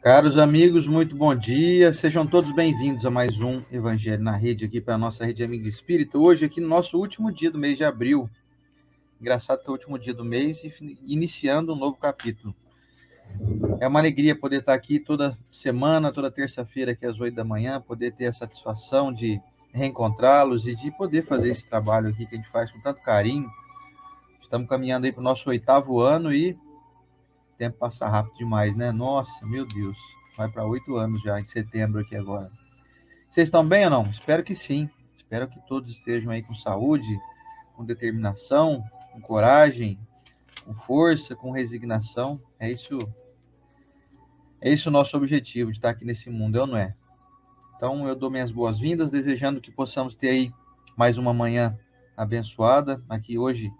Caros amigos, muito bom dia. Sejam todos bem-vindos a mais um Evangelho na Rede, aqui para a nossa Rede Amigo Espírita. Hoje, aqui no nosso último dia do mês de abril. Engraçado que é o último dia do mês e iniciando um novo capítulo. É uma alegria poder estar aqui toda semana, toda terça-feira, aqui às 8 da manhã, poder ter a satisfação de reencontrá-los e de poder fazer esse trabalho aqui que a gente faz com tanto carinho. Estamos caminhando aí para o nosso 8º ano e o tempo passa rápido demais, né? Nossa, meu Deus. Vai para 8 anos já, em setembro aqui agora. Vocês estão bem ou não? Espero que sim. Espero que todos estejam aí com saúde, com determinação, com coragem, com força, com resignação. É isso o nosso objetivo de estar aqui nesse mundo, é ou não é? Então eu dou minhas boas-vindas, desejando que possamos ter aí mais uma manhã abençoada, aqui hoje,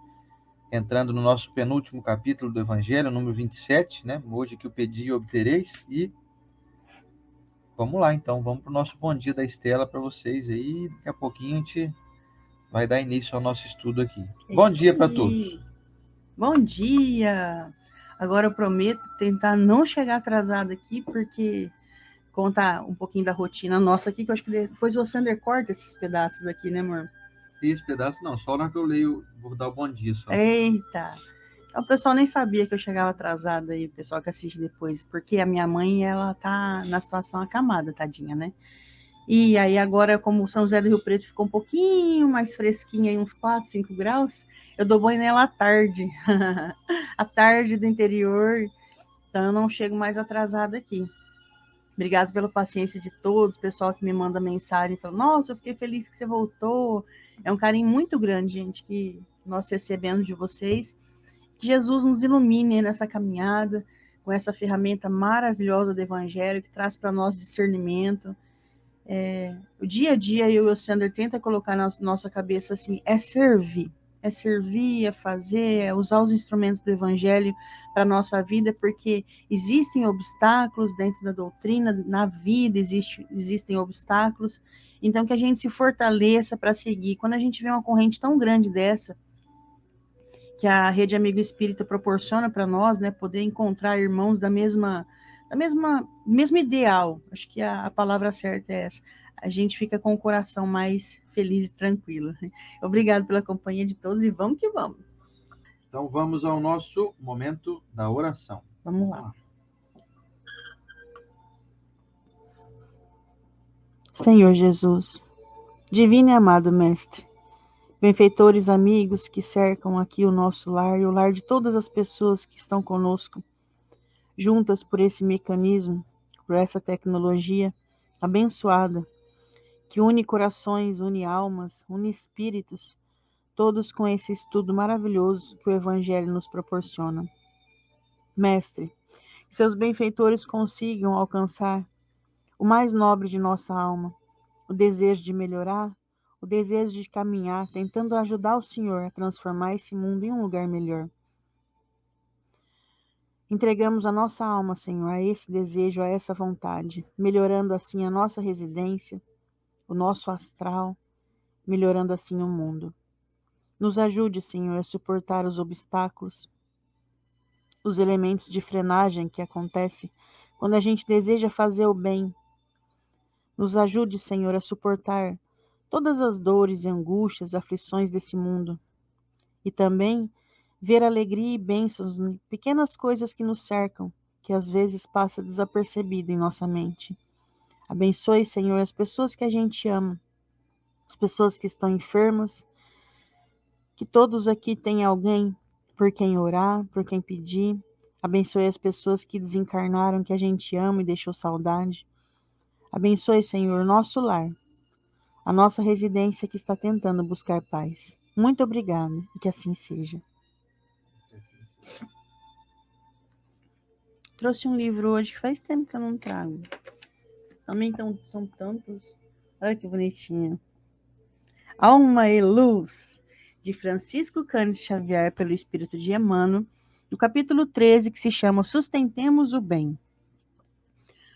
entrando no nosso penúltimo capítulo do Evangelho, número 27, né? Hoje que eu pedi e obtereis, e vamos lá então, vamos para o nosso bom dia da Estela para vocês aí, daqui a pouquinho a gente vai dar início ao nosso estudo aqui. Bom dia para todos. Bom dia! Agora eu prometo tentar não chegar atrasada aqui, porque conta um pouquinho da rotina nossa aqui, que eu acho que depois o Sander corta esses pedaços aqui, né, amor? Esse pedaço não, só na hora que eu leio, vou dar o bom dia só. Eita! Então, o pessoal nem sabia que eu chegava atrasada aí, o pessoal que assiste depois, porque a minha mãe, ela tá na situação acamada, tadinha, né? E aí agora, como São José do Rio Preto ficou um pouquinho mais fresquinho, aí uns 4, 5 graus, eu dou banho nela à tarde. À tarde do interior, então eu não chego mais atrasada aqui. Obrigado pela paciência de todos, pessoal que me manda mensagem, fala, nossa, eu fiquei feliz que você voltou. É um carinho muito grande, gente, que nós recebemos de vocês. Que Jesus nos ilumine nessa caminhada, com essa ferramenta maravilhosa do Evangelho, que traz para nós discernimento. O dia a dia, eu e o Sander tenta colocar na nossa cabeça assim, é servir, é fazer, é usar os instrumentos do Evangelho para a nossa vida, porque existem obstáculos dentro da doutrina, na vida existem obstáculos, então que a gente se fortaleça para seguir. Quando a gente vê uma corrente tão grande dessa, que a Rede Amigo Espírita proporciona para nós, né, poder encontrar irmãos mesmo ideal. Acho que a palavra certa é essa. A gente fica com o coração mais feliz e tranquilo. Obrigado pela companhia de todos e vamos que vamos. Então vamos ao nosso momento da oração. Vamos lá. Senhor Jesus, divino e amado Mestre, benfeitores amigos que cercam aqui o nosso lar e o lar de todas as pessoas que estão conosco, juntas por esse mecanismo, por essa tecnologia abençoada, que une corações, une almas, une espíritos, todos com esse estudo maravilhoso que o Evangelho nos proporciona. Mestre, que seus benfeitores consigam alcançar o mais nobre de nossa alma, o desejo de melhorar, o desejo de caminhar, tentando ajudar o Senhor a transformar esse mundo em um lugar melhor. Entregamos a nossa alma, Senhor, a esse desejo, a essa vontade, melhorando assim a nossa residência, o nosso astral, melhorando assim o mundo. Nos ajude, Senhor, a suportar os obstáculos, os elementos de frenagem que acontecem quando a gente deseja fazer o bem. Nos ajude, Senhor, a suportar todas as dores e angústias, aflições desse mundo. E também ver alegria e bênçãos em pequenas coisas que nos cercam, que às vezes passa desapercebido em nossa mente. Abençoe, Senhor, as pessoas que a gente ama, as pessoas que estão enfermas, que todos aqui tenham alguém por quem orar, por quem pedir. Abençoe as pessoas que desencarnaram, que a gente ama e deixou saudade. Abençoe, Senhor, nosso lar, a nossa residência que está tentando buscar paz. Muito obrigada e que assim seja. Trouxe um livro hoje que faz tempo que eu não trago. Também são tantos. Olha que bonitinho. Alma e Luz, de Francisco Cândido Xavier, pelo Espírito de Emmanuel, do capítulo 13, que se chama Sustentemos o Bem.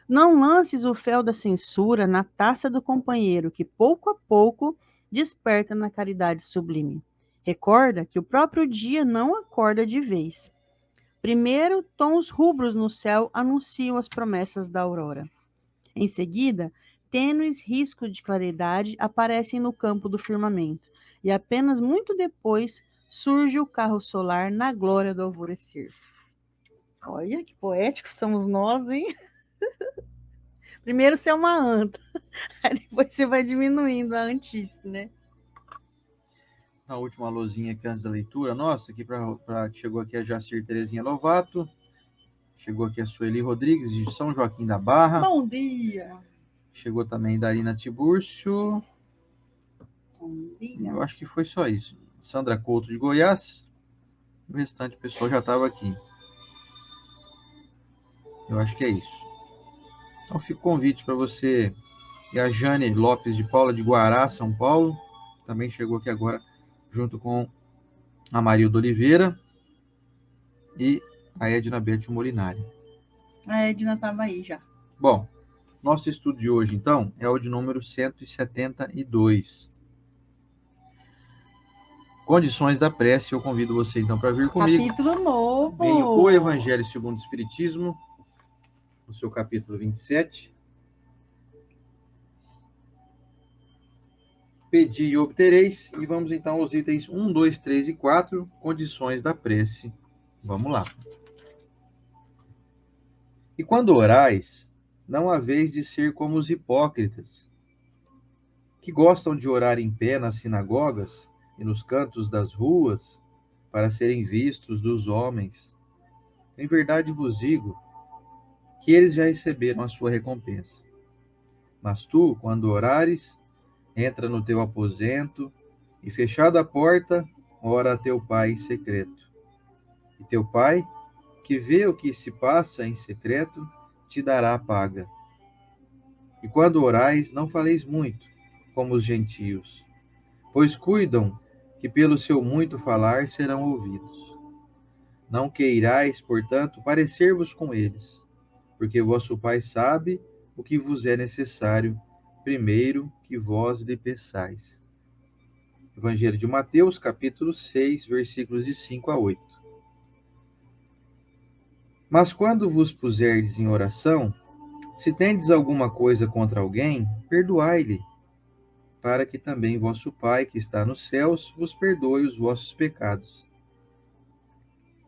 Não lances o fel da censura na taça do companheiro, que pouco a pouco desperta na caridade sublime. Recorda que o próprio dia não acorda de vez. Primeiro, tons rubros no céu anunciam as promessas da aurora. Em seguida, tênues riscos de claridade aparecem no campo do firmamento, e apenas muito depois surge o carro solar na glória do alvorecer. Olha que poéticos somos nós, hein? Primeiro você é uma anta, aí depois você vai diminuindo a antice, né? Na última luzinha aqui antes da leitura, nossa, aqui chegou aqui a Jacir Terezinha Lovato, chegou aqui a Sueli Rodrigues, de São Joaquim da Barra. Bom dia! Chegou também Darina Tiburcio. Bom dia! Eu acho que foi só isso. Sandra Couto, de Goiás. O restante do pessoal já estava aqui. Eu acho que é isso. Então fica o convite para você. E a Jane Lopes de Paula, de Guará, São Paulo. Também chegou aqui agora, junto com a Marilda Oliveira e a Edna Beth Molinari. A Edna estava aí já. Bom, nosso estudo de hoje, então, é o de número 172. Condições da prece. Eu convido você, então, para vir comigo. Capítulo novo! Venho o Evangelho segundo o Espiritismo, no seu capítulo 27. Pedi e obtereis. E vamos, então, aos itens 1, 2, 3 e 4. Condições da prece. Vamos lá. E quando orais, não haveis de ser como os hipócritas, que gostam de orar em pé nas sinagogas e nos cantos das ruas, para serem vistos dos homens. Em verdade vos digo que eles já receberam a sua recompensa. Mas tu, quando orares, entra no teu aposento e, fechada a porta, ora a teu pai em secreto. E teu pai, que vê o que se passa em secreto, te dará a paga. E quando orais, não faleis muito, como os gentios, pois cuidam que pelo seu muito falar serão ouvidos. Não queirais, portanto, parecer-vos com eles, porque vosso Pai sabe o que vos é necessário, primeiro que vós lhe peçais. Evangelho de Mateus, capítulo 6, versículos de 5 a 8. Mas quando vos puserdes em oração, se tendes alguma coisa contra alguém, perdoai-lhe, para que também vosso Pai, que está nos céus, vos perdoe os vossos pecados.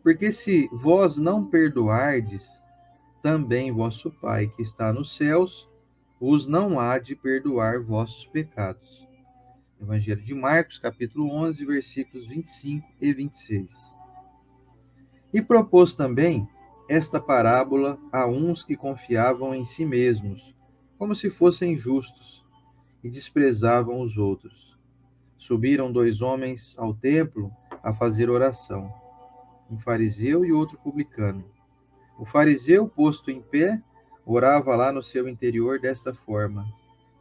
Porque se vós não perdoardes, também vosso Pai, que está nos céus, vos não há de perdoar vossos pecados. Evangelho de Marcos, capítulo 11, versículos 25 e 26. E propôs também esta parábola a uns que confiavam em si mesmos, como se fossem justos, e desprezavam os outros. Subiram 2 homens ao templo a fazer oração, um fariseu e outro publicano. O fariseu, posto em pé, orava lá no seu interior desta forma: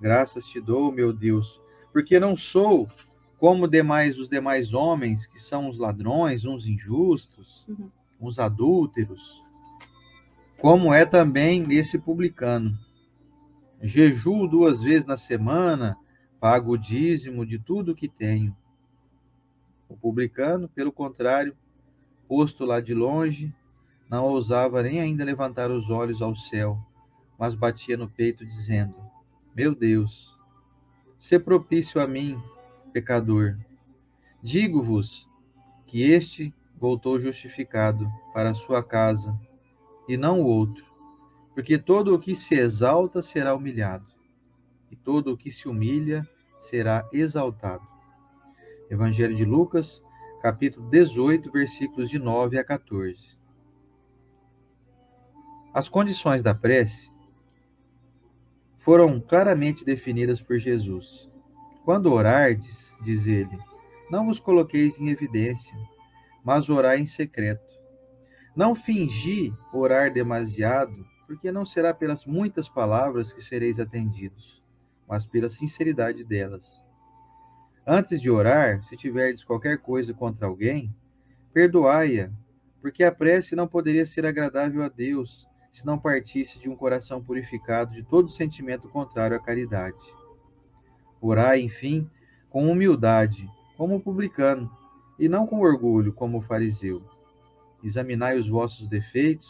Graças te dou, meu Deus, porque não sou como os demais homens, que são uns ladrões, uns injustos, uns adúlteros, como é também esse publicano. Jejuo 2 vezes na semana, pago o dízimo de tudo que tenho. O publicano, pelo contrário, posto lá de longe, não ousava nem ainda levantar os olhos ao céu, mas batia no peito, dizendo: Meu Deus, sê propício a mim, pecador. Digo-vos que este voltou justificado para a sua casa, e não o outro, porque todo o que se exalta será humilhado, e todo o que se humilha será exaltado. Evangelho de Lucas, capítulo 18, versículos de 9 a 14. As condições da prece foram claramente definidas por Jesus. Quando orardes, diz ele, não vos coloqueis em evidência, mas orai em secreto. Não fingi orar demasiado, porque não será pelas muitas palavras que sereis atendidos, mas pela sinceridade delas. Antes de orar, se tiverdes qualquer coisa contra alguém, perdoai-a, porque a prece não poderia ser agradável a Deus, se não partisse de um coração purificado de todo sentimento contrário à caridade. Orai, enfim, com humildade, como o publicano, e não com orgulho, como o fariseu. examinai os vossos defeitos,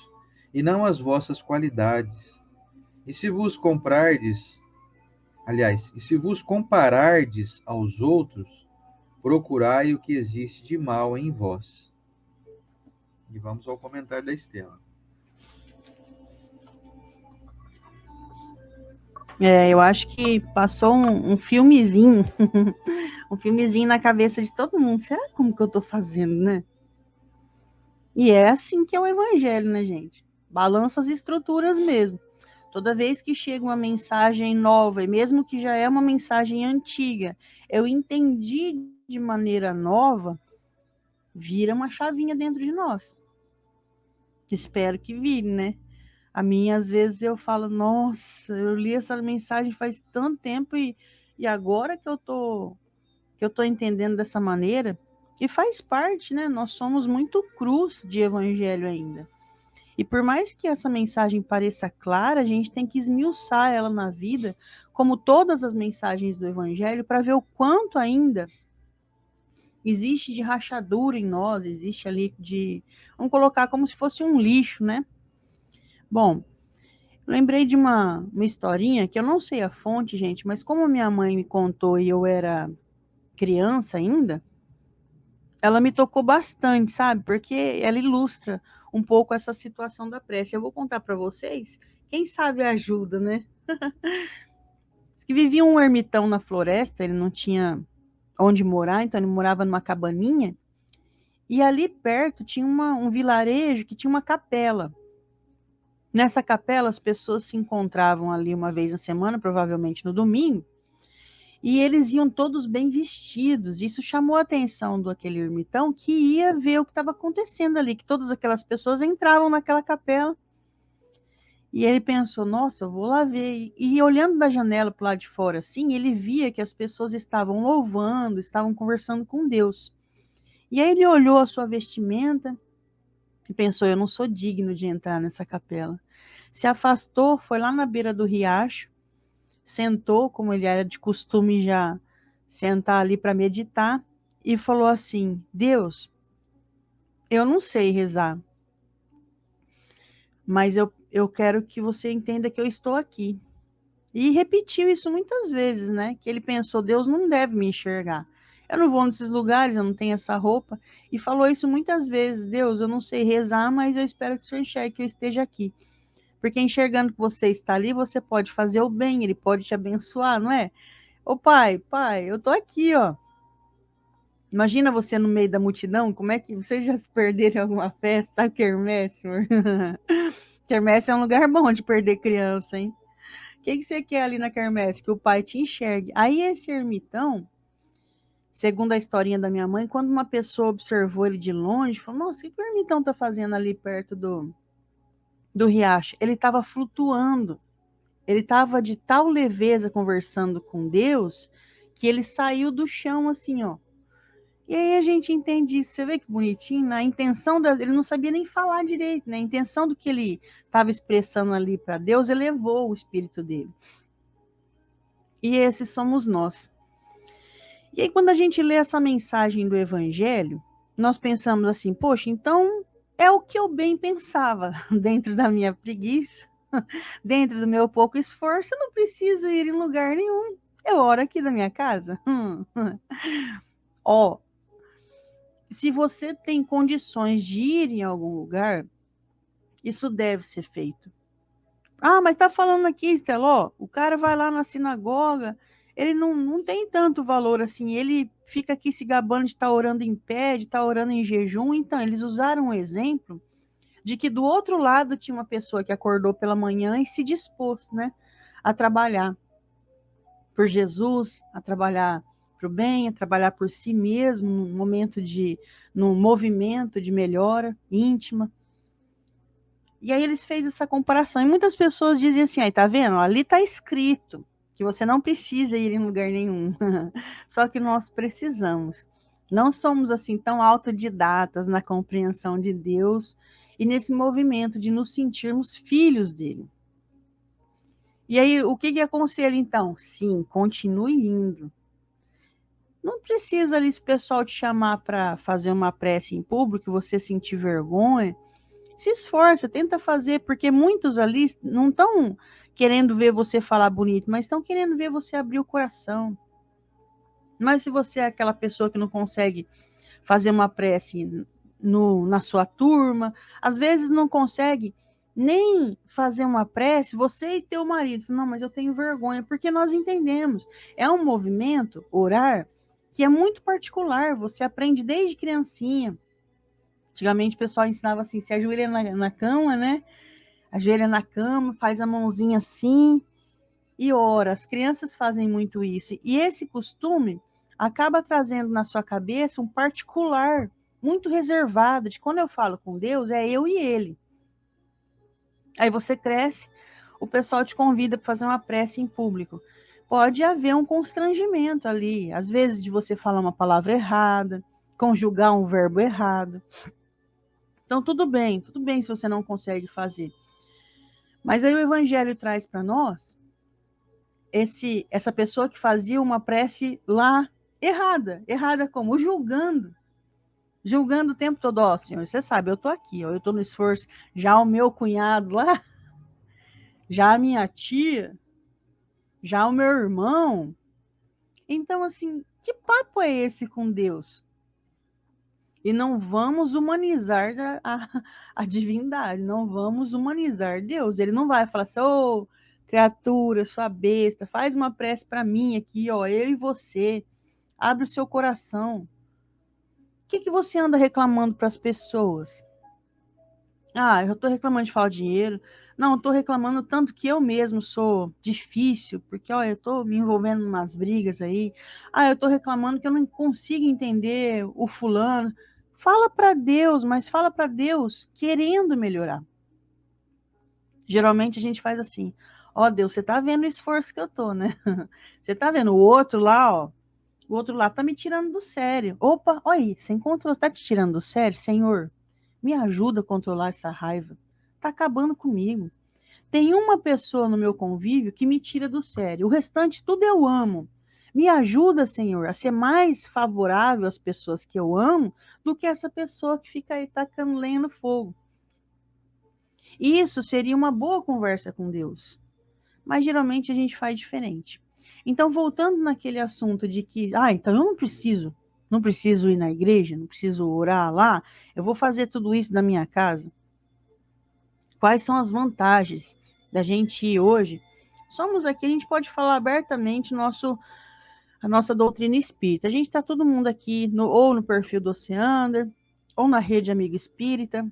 e não as vossas qualidades. E se vos comprardes, e se vos comparardes aos outros, procurai o que existe de mal em vós. E vamos ao comentário da Estela. Eu acho que passou um filmezinho, um filmezinho na cabeça de todo mundo. Será como que eu tô fazendo, né? E é assim que é o evangelho, né, gente? Balança as estruturas mesmo. Toda vez que chega uma mensagem nova, e mesmo que já é uma mensagem antiga, eu entendi de maneira nova, vira uma chavinha dentro de nós. Espero que vire, né? A minha, às vezes, eu falo, nossa, eu li essa mensagem faz tanto tempo e agora que eu tô entendendo dessa maneira, e faz parte, né? Nós somos muito crus de evangelho ainda. E por mais que essa mensagem pareça clara, a gente tem que esmiuçar ela na vida, como todas as mensagens do evangelho, para ver o quanto ainda existe de rachadura em nós, existe ali vamos colocar como se fosse um lixo, né? Bom, lembrei de uma historinha que eu não sei a fonte, gente, mas como minha mãe me contou e eu era criança ainda, ela me tocou bastante, sabe? Porque ela ilustra um pouco essa situação da prece. Eu vou contar para vocês, quem sabe ajuda, né? Diz que vivia um ermitão na floresta, ele não tinha onde morar, então ele morava numa cabaninha, e ali perto tinha um vilarejo que tinha uma capela. Nessa capela, as pessoas se encontravam ali uma vez na semana, provavelmente no domingo, e eles iam todos bem vestidos. Isso chamou a atenção do aquele ermitão, que ia ver o que estava acontecendo ali, que todas aquelas pessoas entravam naquela capela. E ele pensou, nossa, eu vou lá ver. E olhando da janela para o lado de fora, assim, ele via que as pessoas estavam louvando, estavam conversando com Deus. E aí ele olhou a sua vestimenta e pensou, eu não sou digno de entrar nessa capela. Se afastou, foi lá na beira do riacho, sentou, como ele era de costume já sentar ali para meditar, e falou assim, Deus, eu não sei rezar, mas eu quero que você entenda que eu estou aqui. E repetiu isso muitas vezes, né? Que ele pensou, Deus não deve me enxergar. Eu não vou nesses lugares, eu não tenho essa roupa. E falou isso muitas vezes, Deus, eu não sei rezar, mas eu espero que o Senhor enxergue que eu esteja aqui. Porque enxergando que você está ali, você pode fazer o bem, ele pode te abençoar, não é? Ô pai, eu tô aqui, ó. Imagina você no meio da multidão, como é que vocês já se perderam em alguma festa, sabe, quermesse? Quermesse é um lugar bom de perder criança, hein? O que você quer ali na quermesse? Que o pai te enxergue. Aí esse ermitão, segundo a historinha da minha mãe, quando uma pessoa observou ele de longe, falou, nossa, o que o ermitão tá fazendo ali perto do riacho? Ele estava flutuando. Ele estava de tal leveza conversando com Deus, que ele saiu do chão assim, ó. E aí a gente entende isso. Você vê que bonitinho, né? A intenção ele não sabia nem falar direito, né? A intenção do que ele estava expressando ali para Deus elevou o espírito dele. E esses somos nós. E aí quando a gente lê essa mensagem do evangelho, nós pensamos assim, poxa, então é o que eu bem pensava, dentro da minha preguiça, dentro do meu pouco esforço, eu não preciso ir em lugar nenhum. Eu oro aqui da minha casa. Ó, se você tem condições de ir em algum lugar, isso deve ser feito. Ah, mas tá falando aqui, Estela, ó, o cara vai lá na sinagoga, ele não tem tanto valor assim, ele fica aqui se gabando de estar orando em pé, de estar orando em jejum. Então, eles usaram um exemplo de que do outro lado tinha uma pessoa que acordou pela manhã e se dispôs, né, a trabalhar por Jesus, a trabalhar para o bem, a trabalhar por si mesmo, num movimento de melhora íntima. E aí eles fez essa comparação. E muitas pessoas dizem assim, aí tá vendo? Ali está escrito que você não precisa ir em lugar nenhum. Só que nós precisamos. Não somos assim tão autodidatas na compreensão de Deus e nesse movimento de nos sentirmos filhos dele. E aí, o que aconselho então? Sim, continue indo. Não precisa ali, se o pessoal te chamar para fazer uma prece em público, você sentir vergonha, se esforça, tenta fazer, porque muitos ali não estão querendo ver você falar bonito, mas estão querendo ver você abrir o coração. Mas se você é aquela pessoa que não consegue fazer uma prece na sua turma, às vezes não consegue nem fazer uma prece, você e teu marido, não, mas eu tenho vergonha, porque nós entendemos, é um movimento, orar, que é muito particular, você aprende desde criancinha. Antigamente o pessoal ensinava assim, se ajoelha na cama, né? Ajoelha na cama, faz a mãozinha assim e ora. As crianças fazem muito isso. E esse costume acaba trazendo na sua cabeça um particular muito reservado, de quando eu falo com Deus, é eu e ele. Aí você cresce, o pessoal te convida para fazer uma prece em público. Pode haver um constrangimento ali, às vezes de você falar uma palavra errada, conjugar um verbo errado. Então tudo bem se você não consegue fazer. Mas aí o Evangelho traz para nós essa pessoa que fazia uma prece lá errada como? Julgando o tempo todo, ó, Senhor, você sabe, eu tô aqui, ó, eu tô no esforço, já o meu cunhado lá, já a minha tia, já o meu irmão. Então, assim, que papo é esse com Deus? E não vamos humanizar a divindade, não vamos humanizar Deus. Ele não vai falar assim, ô, criatura, sua besta, faz uma prece para mim aqui, ó, eu e você. Abre o seu coração. O que você anda reclamando para as pessoas? Ah, eu estou reclamando de falta de dinheiro. Não, eu estou reclamando tanto que eu mesmo sou difícil, porque ó, eu estou me envolvendo em umas brigas aí. Ah, eu estou reclamando que eu não consigo entender o fulano. Fala para Deus, mas fala para Deus querendo melhorar. Geralmente a gente faz assim: ó, Deus, você está vendo o esforço que eu tô, né? Você está vendo o outro lá, ó. O outro lá tá me tirando do sério. Opa, olha aí, você encontrou, tá te tirando do sério? Senhor, me ajuda a controlar essa raiva. Tá acabando comigo. Tem uma pessoa no meu convívio que me tira do sério. O restante tudo eu amo. Me ajuda, Senhor, a ser mais favorável às pessoas que eu amo do que essa pessoa que fica aí tacando lenha no fogo. Isso seria uma boa conversa com Deus. Mas geralmente a gente faz diferente. Então, voltando naquele assunto de que, então eu não preciso ir na igreja, não preciso orar lá, eu vou fazer tudo isso na minha casa. Quais são as vantagens da gente ir hoje? Somos aqui, a gente pode falar abertamente a nossa doutrina espírita. A gente está todo mundo aqui, ou no perfil do Oceander, ou na rede Amigo Espírita.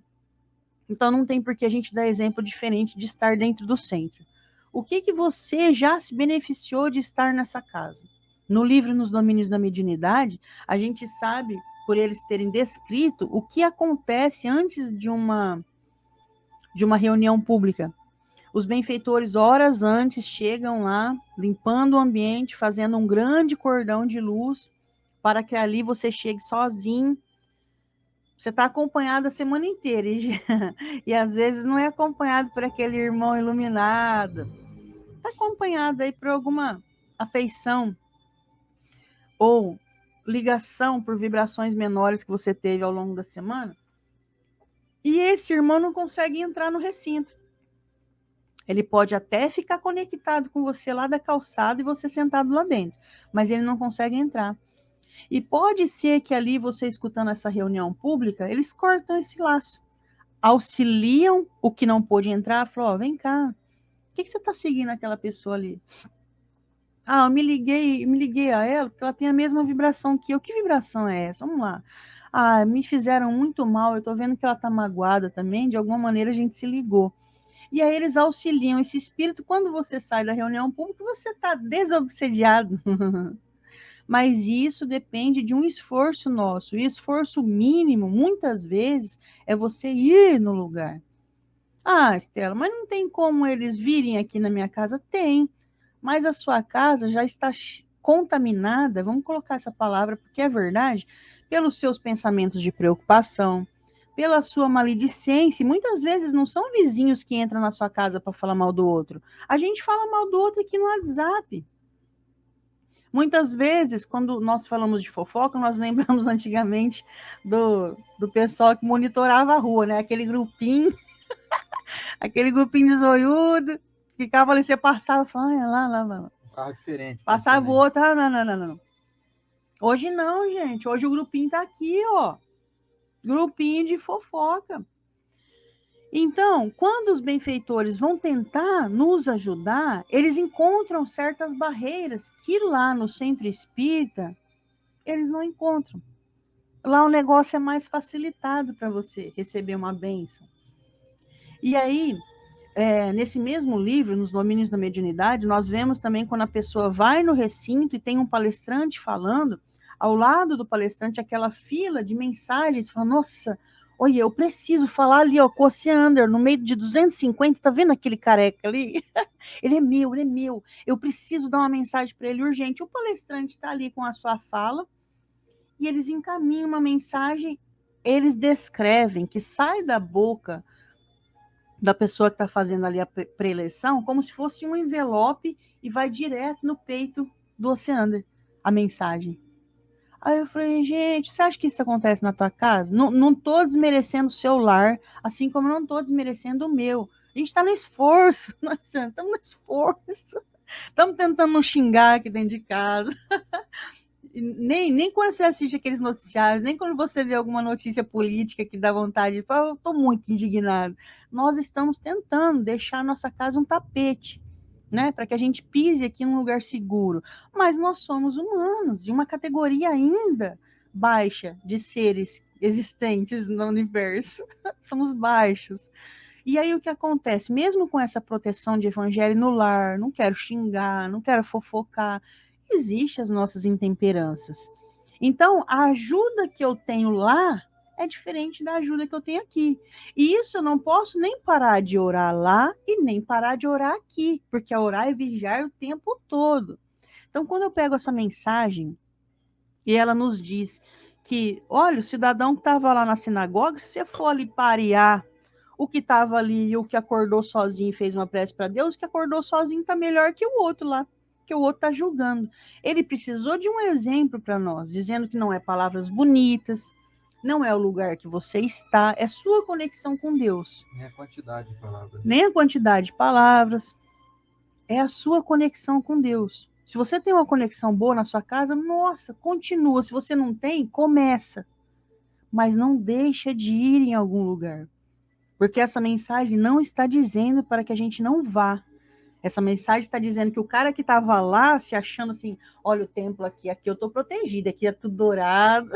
Então não tem por que a gente dar exemplo diferente de estar dentro do centro. O que você já se beneficiou de estar nessa casa? No livro Nos Domínios da Mediunidade, a gente sabe, por eles terem descrito, o que acontece antes de uma reunião pública. Os benfeitores, horas antes, chegam lá, limpando o ambiente, fazendo um grande cordão de luz, para que ali você chegue sozinho. Você está acompanhado a semana inteira, e às vezes não é acompanhado por aquele irmão iluminado, está acompanhado aí por alguma afeição ou ligação por vibrações menores que você teve ao longo da semana, e esse irmão não consegue entrar no recinto. Ele pode até ficar conectado com você lá da calçada e você sentado lá dentro, mas ele não consegue entrar. E pode ser que ali, você escutando essa reunião pública, eles cortam esse laço, auxiliam o que não pôde entrar, falou, vem cá, o que você está seguindo aquela pessoa ali? Ah, eu me liguei a ela, porque ela tem a mesma vibração que eu. Que vibração é essa? Vamos lá. Ah, me fizeram muito mal, eu estou vendo que ela está magoada também, de alguma maneira a gente se ligou. E aí eles auxiliam esse espírito. Quando você sai da reunião pública, você está desobsediado. Mas isso depende de um esforço nosso. E esforço mínimo, muitas vezes, é você ir no lugar. Ah, Estela, mas não tem como eles virem aqui na minha casa? Tem, mas a sua casa já está contaminada, vamos colocar essa palavra porque é verdade, pelos seus pensamentos de preocupação, pela sua maledicência. Muitas vezes não são vizinhos que entram na sua casa para falar mal do outro. A gente fala mal do outro aqui no WhatsApp. Muitas vezes, quando nós falamos de fofoca, nós lembramos antigamente do pessoal que monitorava a rua, né? Aquele grupinho de zoiudo, ficava ali, você passava, falava, lá. Um carro diferente. Passava o outro, não. Hoje não, gente. Hoje o grupinho tá aqui, ó. Grupinho de fofoca. Então, quando os benfeitores vão tentar nos ajudar, eles encontram certas barreiras que lá no centro espírita eles não encontram. Lá o negócio é mais facilitado para você receber uma bênção. E aí, nesse mesmo livro, nos Domínios da Mediunidade, nós vemos também quando a pessoa vai no recinto e tem um palestrante falando, ao lado do palestrante, aquela fila de mensagens, fala, nossa, olha, eu preciso falar ali, ó, com o Oceander, no meio de 250, tá vendo aquele careca ali? Ele é meu, eu preciso dar uma mensagem para ele urgente. O palestrante está ali com a sua fala, e eles encaminham uma mensagem, eles descrevem que sai da boca da pessoa que está fazendo ali a pré-eleição como se fosse um envelope e vai direto no peito do Oceander, a mensagem. Aí eu falei, gente, você acha que isso acontece na tua casa? Não tô desmerecendo o seu lar, assim como não tô desmerecendo o meu. A gente está no esforço, nós estamos no esforço. Estamos tentando não xingar aqui dentro de casa. Nem quando você assiste aqueles noticiários, nem quando você vê alguma notícia política que dá vontade de falar, eu estou muito indignado. Nós estamos tentando deixar a nossa casa um tapete, né, para que a gente pise aqui num lugar seguro. Mas nós somos humanos, de uma categoria ainda baixa de seres existentes no universo. Somos baixos. E aí o que acontece? Mesmo com essa proteção de evangelho no lar, não quero xingar, não quero fofocar, existem as nossas intemperanças. Então, a ajuda que eu tenho lá é diferente da ajuda que eu tenho aqui. E isso eu não posso nem parar de orar lá e nem parar de orar aqui, porque a orar é vigiar o tempo todo. Então, quando eu pego essa mensagem e ela nos diz que, olha, o cidadão que estava lá na sinagoga, se você for ali parear o que estava ali e o que acordou sozinho e fez uma prece para Deus, o que acordou sozinho está melhor que o outro lá, que o outro está julgando. Ele precisou de um exemplo para nós, dizendo que não é palavras bonitas, não é o lugar que você está, é sua conexão com Deus. Nem a quantidade de palavras. Nem a quantidade de palavras, é a sua conexão com Deus. Se você tem uma conexão boa na sua casa, nossa, continua. Se você não tem, começa. Mas não deixa de ir em algum lugar. Porque essa mensagem não está dizendo para que a gente não vá. Essa mensagem está dizendo que o cara que estava lá, se achando assim, olha o templo aqui eu estou protegida, aqui é tudo dourado.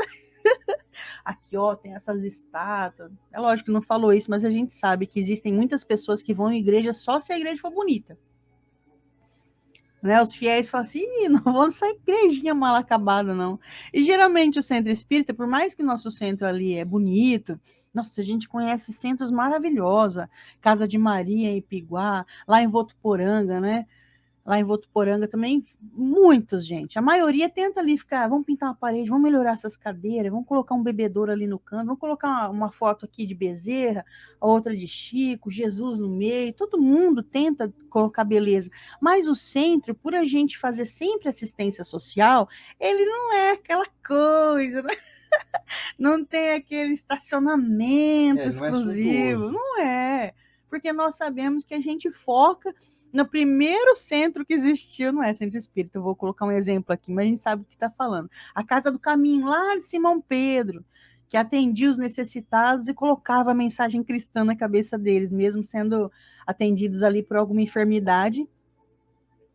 Aqui, ó, tem essas estátuas. É lógico que não falou isso, mas a gente sabe que existem muitas pessoas que vão em igreja só se a igreja for bonita. Né? Os fiéis falam assim, não vou nessa igrejinha mal acabada, não. E geralmente o centro espírita, por mais que nosso centro ali é bonito, nossa, a gente conhece centros maravilhosos, Casa de Maria em Ipiguá, lá em Votuporanga, né? Lá em Votuporanga também, muitos, gente. A maioria tenta ali ficar, vamos pintar uma parede, vamos melhorar essas cadeiras, vamos colocar um bebedouro ali no canto, vamos colocar uma foto aqui de Bezerra, a outra de Chico, Jesus no meio, todo mundo tenta colocar beleza. Mas o centro, por a gente fazer sempre assistência social, ele não é aquela coisa, né? Não tem aquele estacionamento exclusivo, não é. Porque nós sabemos que a gente foca no primeiro centro que existiu, não é centro espírita, eu vou colocar um exemplo aqui, mas a gente sabe o que está falando. A Casa do Caminho, lá de Simão Pedro, que atendia os necessitados e colocava a mensagem cristã na cabeça deles, mesmo sendo atendidos ali por alguma enfermidade,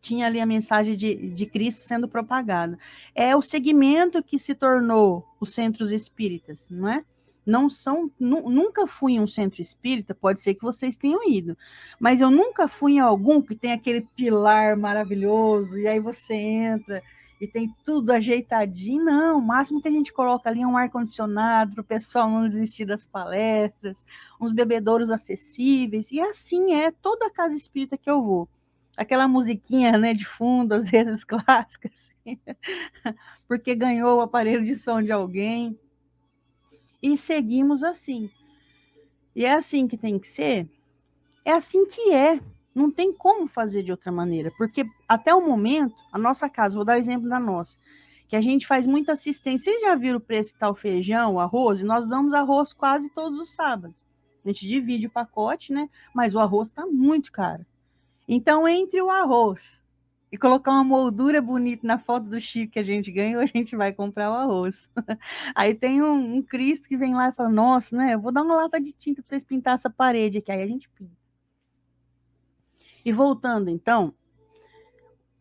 tinha ali a mensagem de Cristo sendo propagada. É o segmento que se tornou os centros espíritas, não é? Não são, nunca fui em um centro espírita, pode ser que vocês tenham ido, mas eu nunca fui em algum que tem aquele pilar maravilhoso, e aí você entra e tem tudo ajeitadinho. Não, o máximo que a gente coloca ali é um ar-condicionado para o pessoal não desistir das palestras, uns bebedouros acessíveis, e assim é toda a casa espírita que eu vou. Aquela musiquinha, né, de fundo, às vezes clássica, assim, porque ganhou o aparelho de som de alguém. E seguimos assim. E é assim que tem que ser? É assim que é. Não tem como fazer de outra maneira, porque até o momento, a nossa casa, vou dar o exemplo da nossa, que a gente faz muita assistência. Vocês já viram o preço que tá o feijão, o arroz? E nós damos arroz quase todos os sábados. A gente divide o pacote, né? Mas o arroz tá muito caro. Então, entre o arroz e colocar uma moldura bonita na foto do Chico que a gente ganhou, a gente vai comprar o arroz. Aí tem um Cristo que vem lá e fala, nossa, né? Eu vou dar uma lata de tinta para vocês pintar essa parede aqui. Aí a gente pinta. E voltando, então,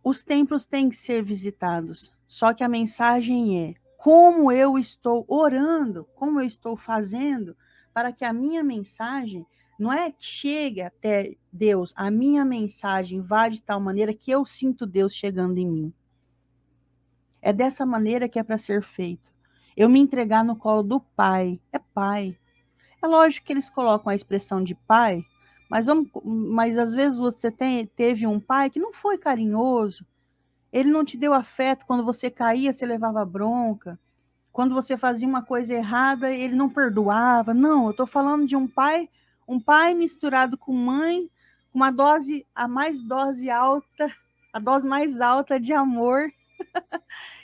os templos têm que ser visitados. Só que a mensagem é como eu estou orando, como eu estou fazendo para que a minha mensagem não é que chegue até Deus, a minha mensagem vá de tal maneira que eu sinto Deus chegando em mim. É dessa maneira que é para ser feito. Eu me entregar no colo do Pai. É Pai. É lógico que eles colocam a expressão de pai, mas às vezes você teve um pai que não foi carinhoso, ele não te deu afeto, quando você caía, você levava bronca, quando você fazia uma coisa errada, ele não perdoava. Não, eu estou falando de um pai misturado com mãe, uma dose, a dose mais alta de amor,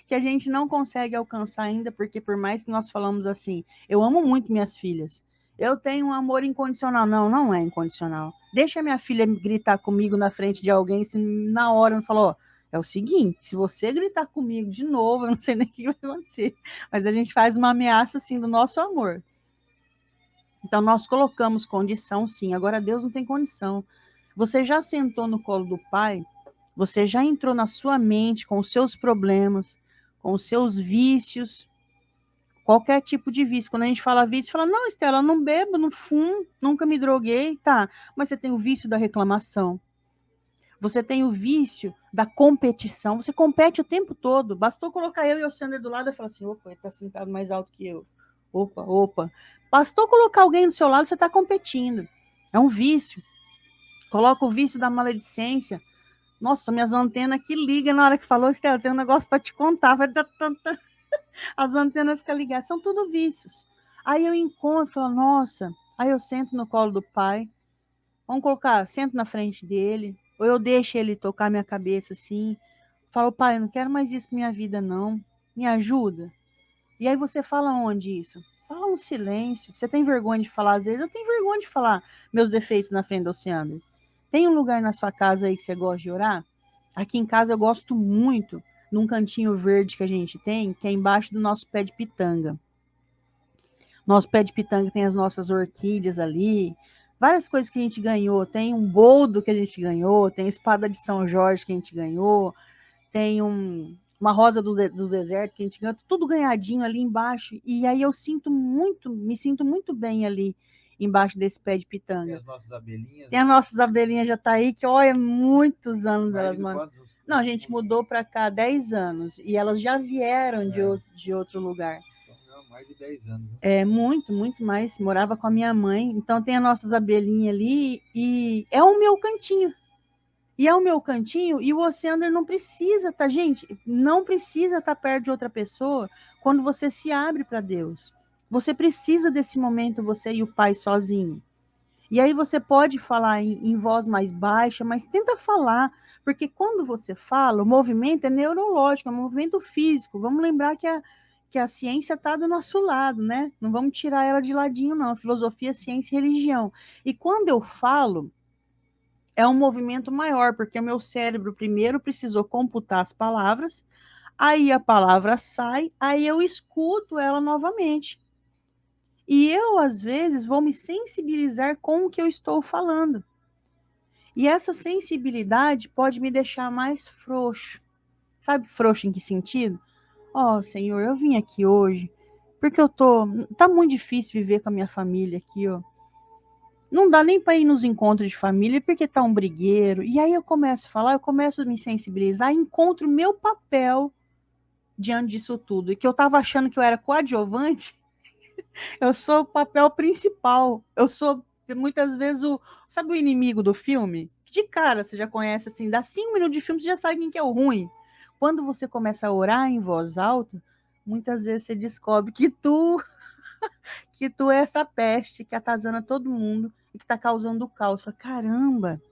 que a gente não consegue alcançar ainda, porque por mais que nós falamos assim, eu amo muito minhas filhas, eu tenho um amor incondicional. Não, não é incondicional. Deixa minha filha gritar comigo na frente de alguém, se na hora não falou, é o seguinte, se você gritar comigo de novo, eu não sei nem o que vai acontecer. Mas a gente faz uma ameaça, assim, do nosso amor. Então, nós colocamos condição, sim. Agora, Deus não tem condição. Você já sentou no colo do Pai? Você já entrou na sua mente com os seus problemas, com os seus vícios, qualquer tipo de vício. Quando a gente fala vício, fala, não, Estela, eu não bebo, não fumo, nunca me droguei, tá. Mas você tem o vício da reclamação. Você tem o vício da competição. Você compete o tempo todo. Bastou colocar eu e o Sander do lado e falar assim, opa, ele tá sentado mais alto que eu. Opa, opa. Bastou colocar alguém do seu lado, você está competindo. É um vício. Coloca o vício da maledicência. Nossa, minhas antenas que ligam na hora que falou, Estela, tem um negócio para te contar. Vai dar tanta... As antenas ficam ligadas. São tudo vícios. Aí eu encontro, falo, nossa. Aí eu sento no colo do pai. Vamos colocar, sento na frente dele. Ou eu deixo ele tocar minha cabeça assim. Falo, pai, eu não quero mais isso pra minha vida, não. Me ajuda. E aí você fala onde isso? Fala um silêncio. Você tem vergonha de falar, às vezes? Eu tenho vergonha de falar meus defeitos na frente do Oceano. Tem um lugar na sua casa aí que você gosta de orar? Aqui em casa eu gosto muito, num cantinho verde que a gente tem, que é embaixo do nosso pé de pitanga. Nosso pé de pitanga tem as nossas orquídeas ali, várias coisas que a gente ganhou. Tem um boldo que a gente ganhou, tem a espada de São Jorge que a gente ganhou, tem uma rosa do deserto que a gente ganhou, tudo ganhadinho ali embaixo. E aí eu me sinto muito bem ali embaixo desse pé de pitanga. Tem as nossas abelhinhas. Tem as nossas abelhinhas já tá aí, que olha, muitos anos Mais elas de mandam. quantos? Não, a gente mudou para cá há 10 anos e elas já vieram de outro lugar. Não, mais de 10 anos. Né? É muito, muito mais. Morava com a minha mãe, então tem as nossas abelhinhas ali e é o meu cantinho. E é o meu cantinho, e o Oceander não precisa, tá, gente? Não precisa estar perto de outra pessoa quando você se abre para Deus. Você precisa desse momento, você e o Pai sozinho. E aí você pode falar em voz mais baixa, mas tenta falar, porque quando você fala, o movimento é neurológico, é um movimento físico. Vamos lembrar que a ciência está do nosso lado, né? Não vamos tirar ela de ladinho, não. Filosofia, ciência e religião. E quando eu falo, é um movimento maior, porque o meu cérebro primeiro precisou computar as palavras, aí a palavra sai, aí eu escuto ela novamente. E eu, às vezes, vou me sensibilizar com o que eu estou falando. E essa sensibilidade pode me deixar mais frouxo. Sabe frouxo em que sentido? Ó, Senhor, eu vim aqui hoje porque tá muito difícil viver com a minha família aqui, ó. Não dá nem para ir nos encontros de família porque tá um brigueiro. E aí eu começo a falar, eu começo a me sensibilizar, encontro o meu papel diante disso tudo. E que eu tava achando que eu era coadjuvante, eu sou o papel principal. Eu sou, muitas vezes, sabe o inimigo do filme? De cara, você já conhece, assim, dá 5 minutos de filme, você já sabe quem que é o ruim. Quando você começa a orar em voz alta, muitas vezes você descobre que tu é essa peste que atazana todo mundo e que está causando o caos. Fala, caramba,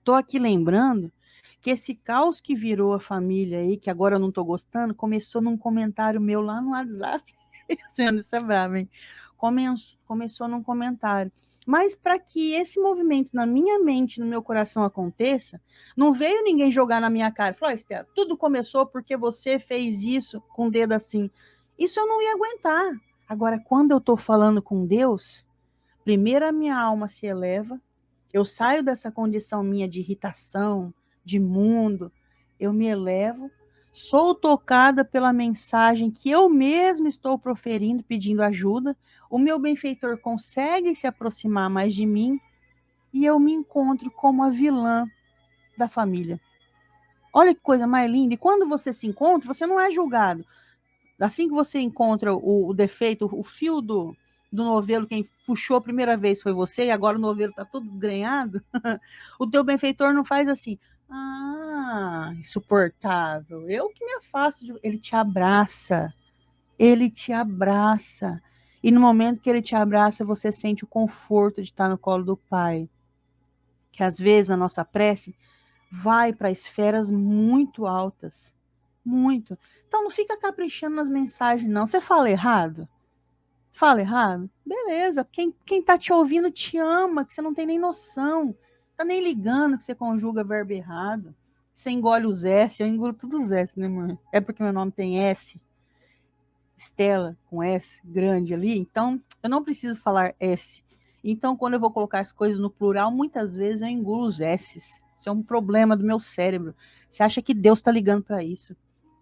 Tô aqui lembrando que esse caos que virou a família aí, que agora eu não tô gostando, começou num comentário meu lá no WhatsApp. Sendo isso é bravo, hein? Começou num comentário. Mas para que esse movimento na minha mente, no meu coração aconteça, não veio ninguém jogar na minha cara. Falou, Estela, tudo começou porque você fez isso com o dedo assim. Isso eu não ia aguentar. Agora, quando eu estou falando com Deus, primeiro a minha alma se eleva, eu saio dessa condição minha de irritação, de mundo, eu me elevo, sou tocada pela mensagem que eu mesmo estou proferindo, pedindo ajuda, o meu benfeitor consegue se aproximar mais de mim e eu me encontro como a vilã da família. Olha que coisa mais linda. E quando você se encontra, você não é julgado. Assim que você encontra o defeito, o fio do novelo, quem puxou a primeira vez foi você, e agora o novelo está todo desgrenhado, o teu benfeitor não faz assim, insuportável, eu que me afasto, ele ele te abraça, e no momento que ele te abraça, você sente o conforto de estar no colo do Pai, que às vezes a nossa prece vai para esferas muito altas, muito. Então não fica caprichando nas mensagens, não. Você fala errado? Fala errado? Beleza. Quem tá te ouvindo te ama, que você não tem nem noção. Tá nem ligando que você conjuga verbo errado. Você engole os S, eu engulo todos os S, né, mãe? É porque meu nome tem S, Estela, com S grande ali, então eu não preciso falar S. Então, quando eu vou colocar as coisas no plural, muitas vezes eu engulo os S's. Isso é um problema do meu cérebro. Você acha que Deus está ligando para isso?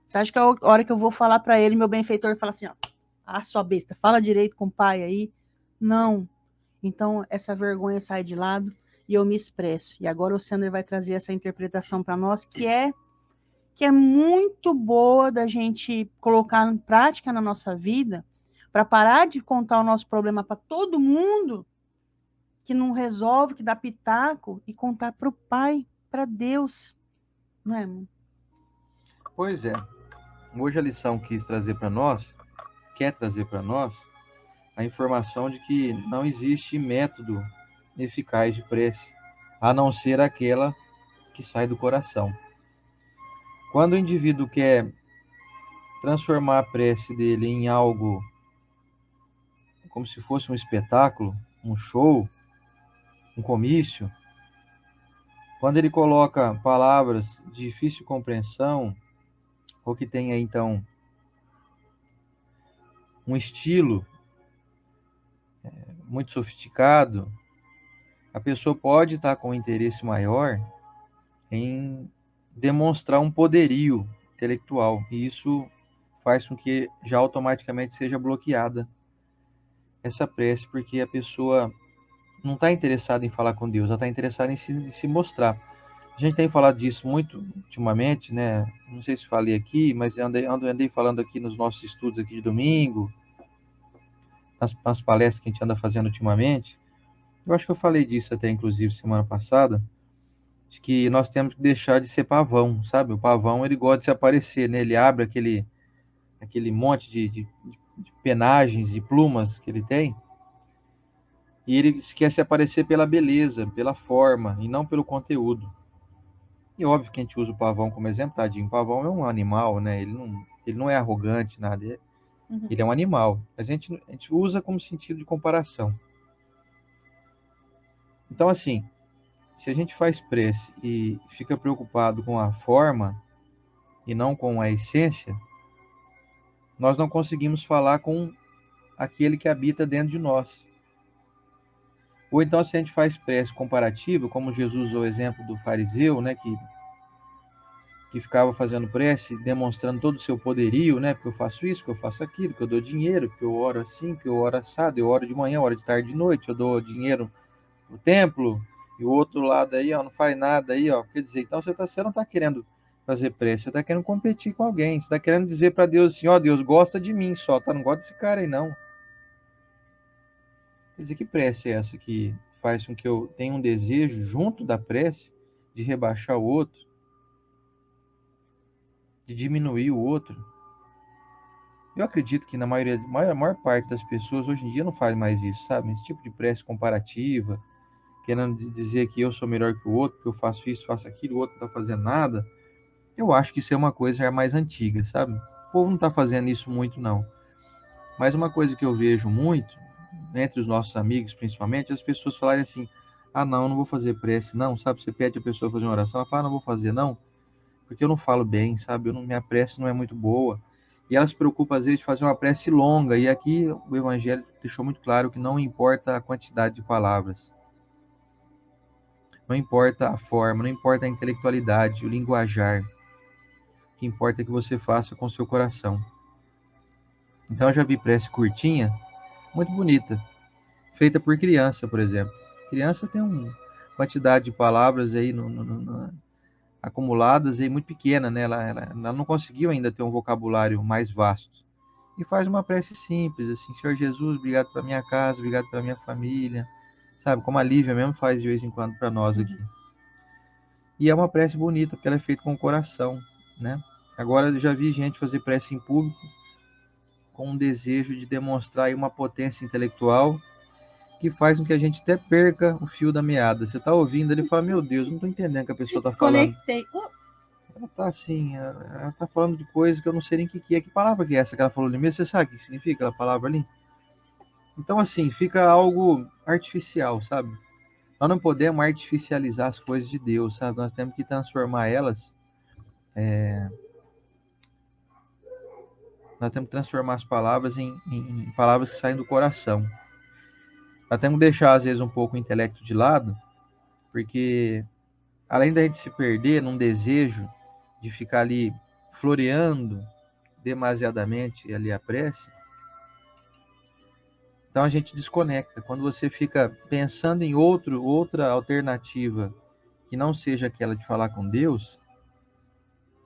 Você acha que a hora que eu vou falar para ele, meu benfeitor fala assim, ó, sua besta, fala direito com o pai aí? Não. Então, essa vergonha sai de lado e eu me expresso. E agora o Sander vai trazer essa interpretação para nós, que é muito boa da gente colocar em prática na nossa vida, para parar de contar o nosso problema para todo mundo, que não resolve, que dá pitaco, e contar para o Pai, para Deus. Não é, amor? Pois é. Hoje a lição quer trazer para nós a informação de que não existe método eficaz de prece, a não ser aquela que sai do coração. Quando o indivíduo quer transformar a prece dele em algo como se fosse um espetáculo, um show, um comício, quando ele coloca palavras de difícil compreensão, ou que tenha então um estilo muito sofisticado, a pessoa pode estar com um interesse maior em demonstrar um poderio intelectual, e isso faz com que já automaticamente seja bloqueada essa prece, porque a pessoa não está interessada em falar com Deus, ela está interessada em se mostrar. A gente tem falado disso muito ultimamente, né? Não sei se falei aqui, mas andei falando aqui nos nossos estudos aqui de domingo, nas palestras que a gente anda fazendo ultimamente. Eu acho que eu falei disso até, inclusive, semana passada, de que nós temos que deixar de ser pavão, sabe? O pavão, ele gosta de se aparecer, né? Ele abre aquele monte de penagens, de plumas que ele tem, e ele quer se aparecer pela beleza, pela forma, e não pelo conteúdo. E óbvio que a gente usa o pavão como exemplo, tadinho. O pavão é um animal, né? Ele não é arrogante, nada. Ele é um animal. Mas a gente usa como sentido de comparação. Então, assim, se a gente faz prece e fica preocupado com a forma e não com a essência, nós não conseguimos falar com aquele que habita dentro de nós. Ou então, se a gente faz prece comparativa, como Jesus usou o exemplo do fariseu, né, que ficava fazendo prece, demonstrando todo o seu poderio, né? Porque eu faço isso, que eu faço aquilo, que eu dou dinheiro, que eu oro assim, que eu oro assado, eu oro de manhã, oro de tarde, de noite, eu dou dinheiro no templo, e o outro lado aí, ó, não faz nada aí, ó. Quer dizer, então você não está querendo fazer prece, você está querendo competir com alguém, você está querendo dizer para Deus assim, ó, Deus gosta de mim só, tá? Não gosta desse cara aí, não. Quer dizer, que prece é essa que faz com que eu tenha um desejo, junto da prece, de rebaixar o outro, de diminuir o outro? Eu acredito que na maior parte das pessoas hoje em dia não faz mais isso, sabe? Esse tipo de prece comparativa, querendo dizer que eu sou melhor que o outro, que eu faço isso, faço aquilo, o outro não está fazendo nada. Eu acho que isso é uma coisa já mais antiga, sabe? O povo não está fazendo isso muito, não. Mas uma coisa que eu vejo muito, entre os nossos amigos principalmente, as pessoas falarem assim: ah, não, eu não vou fazer prece, não, sabe? Você pede a pessoa fazer uma oração, ela fala: ah, não vou fazer, não, porque eu não falo bem, sabe? Minha prece não é muito boa. E elas se preocupam, às vezes, de fazer uma prece longa. E aqui o Evangelho deixou muito claro que não importa a quantidade de palavras, não importa a forma, não importa a intelectualidade, o linguajar. O que importa é que você faça com o seu coração. Então eu já vi prece curtinha, muito bonita, feita por criança, por exemplo. Criança tem uma quantidade de palavras aí acumuladas aí muito pequena, né? Ela não conseguiu ainda ter um vocabulário mais vasto. E faz uma prece simples, assim: Senhor Jesus, obrigado pela minha casa, obrigado pela minha família, sabe? Como a Lívia mesmo faz de vez em quando para nós aqui. E é uma prece bonita, porque ela é feita com o coração, né? Agora eu já vi gente fazer prece em público com um desejo de demonstrar aí uma potência intelectual que faz com que a gente até perca o fio da meada. Você está ouvindo, ele fala: meu Deus, não estou entendendo o que a pessoa está falando. Desconectei. Ela está assim, ela está falando de coisas que eu não sei nem o que é. Que palavra que é essa que ela falou ali mesmo? Você sabe o que significa aquela palavra ali? Então, assim, fica algo artificial, sabe? Nós não podemos artificializar as coisas de Deus, sabe? Nós temos que transformar elas, nós temos que transformar as palavras em palavras que saem do coração. Nós temos que deixar, às vezes, um pouco o intelecto de lado, porque além da gente se perder num desejo de ficar ali floreando demasiadamente ali a prece, então a gente desconecta. Quando você fica pensando em outra alternativa que não seja aquela de falar com Deus,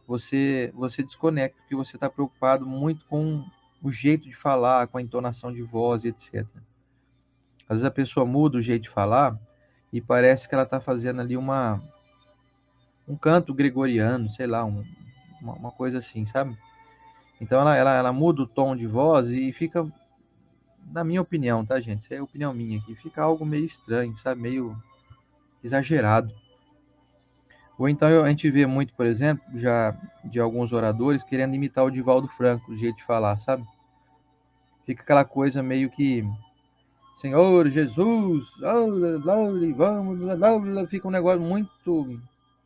você desconecta, porque você está preocupado muito com o jeito de falar, com a entonação de voz, etc. Às vezes a pessoa muda o jeito de falar e parece que ela está fazendo ali um canto gregoriano, sei lá, uma coisa assim, sabe? Então ela muda o tom de voz e fica, na minha opinião, tá, gente? Isso é a opinião minha aqui, fica algo meio estranho, sabe? Meio exagerado. Ou então a gente vê muito, por exemplo, já de alguns oradores querendo imitar o Divaldo Franco, o jeito de falar, sabe? Fica aquela coisa meio que Senhor Jesus, vamos, fica um negócio muito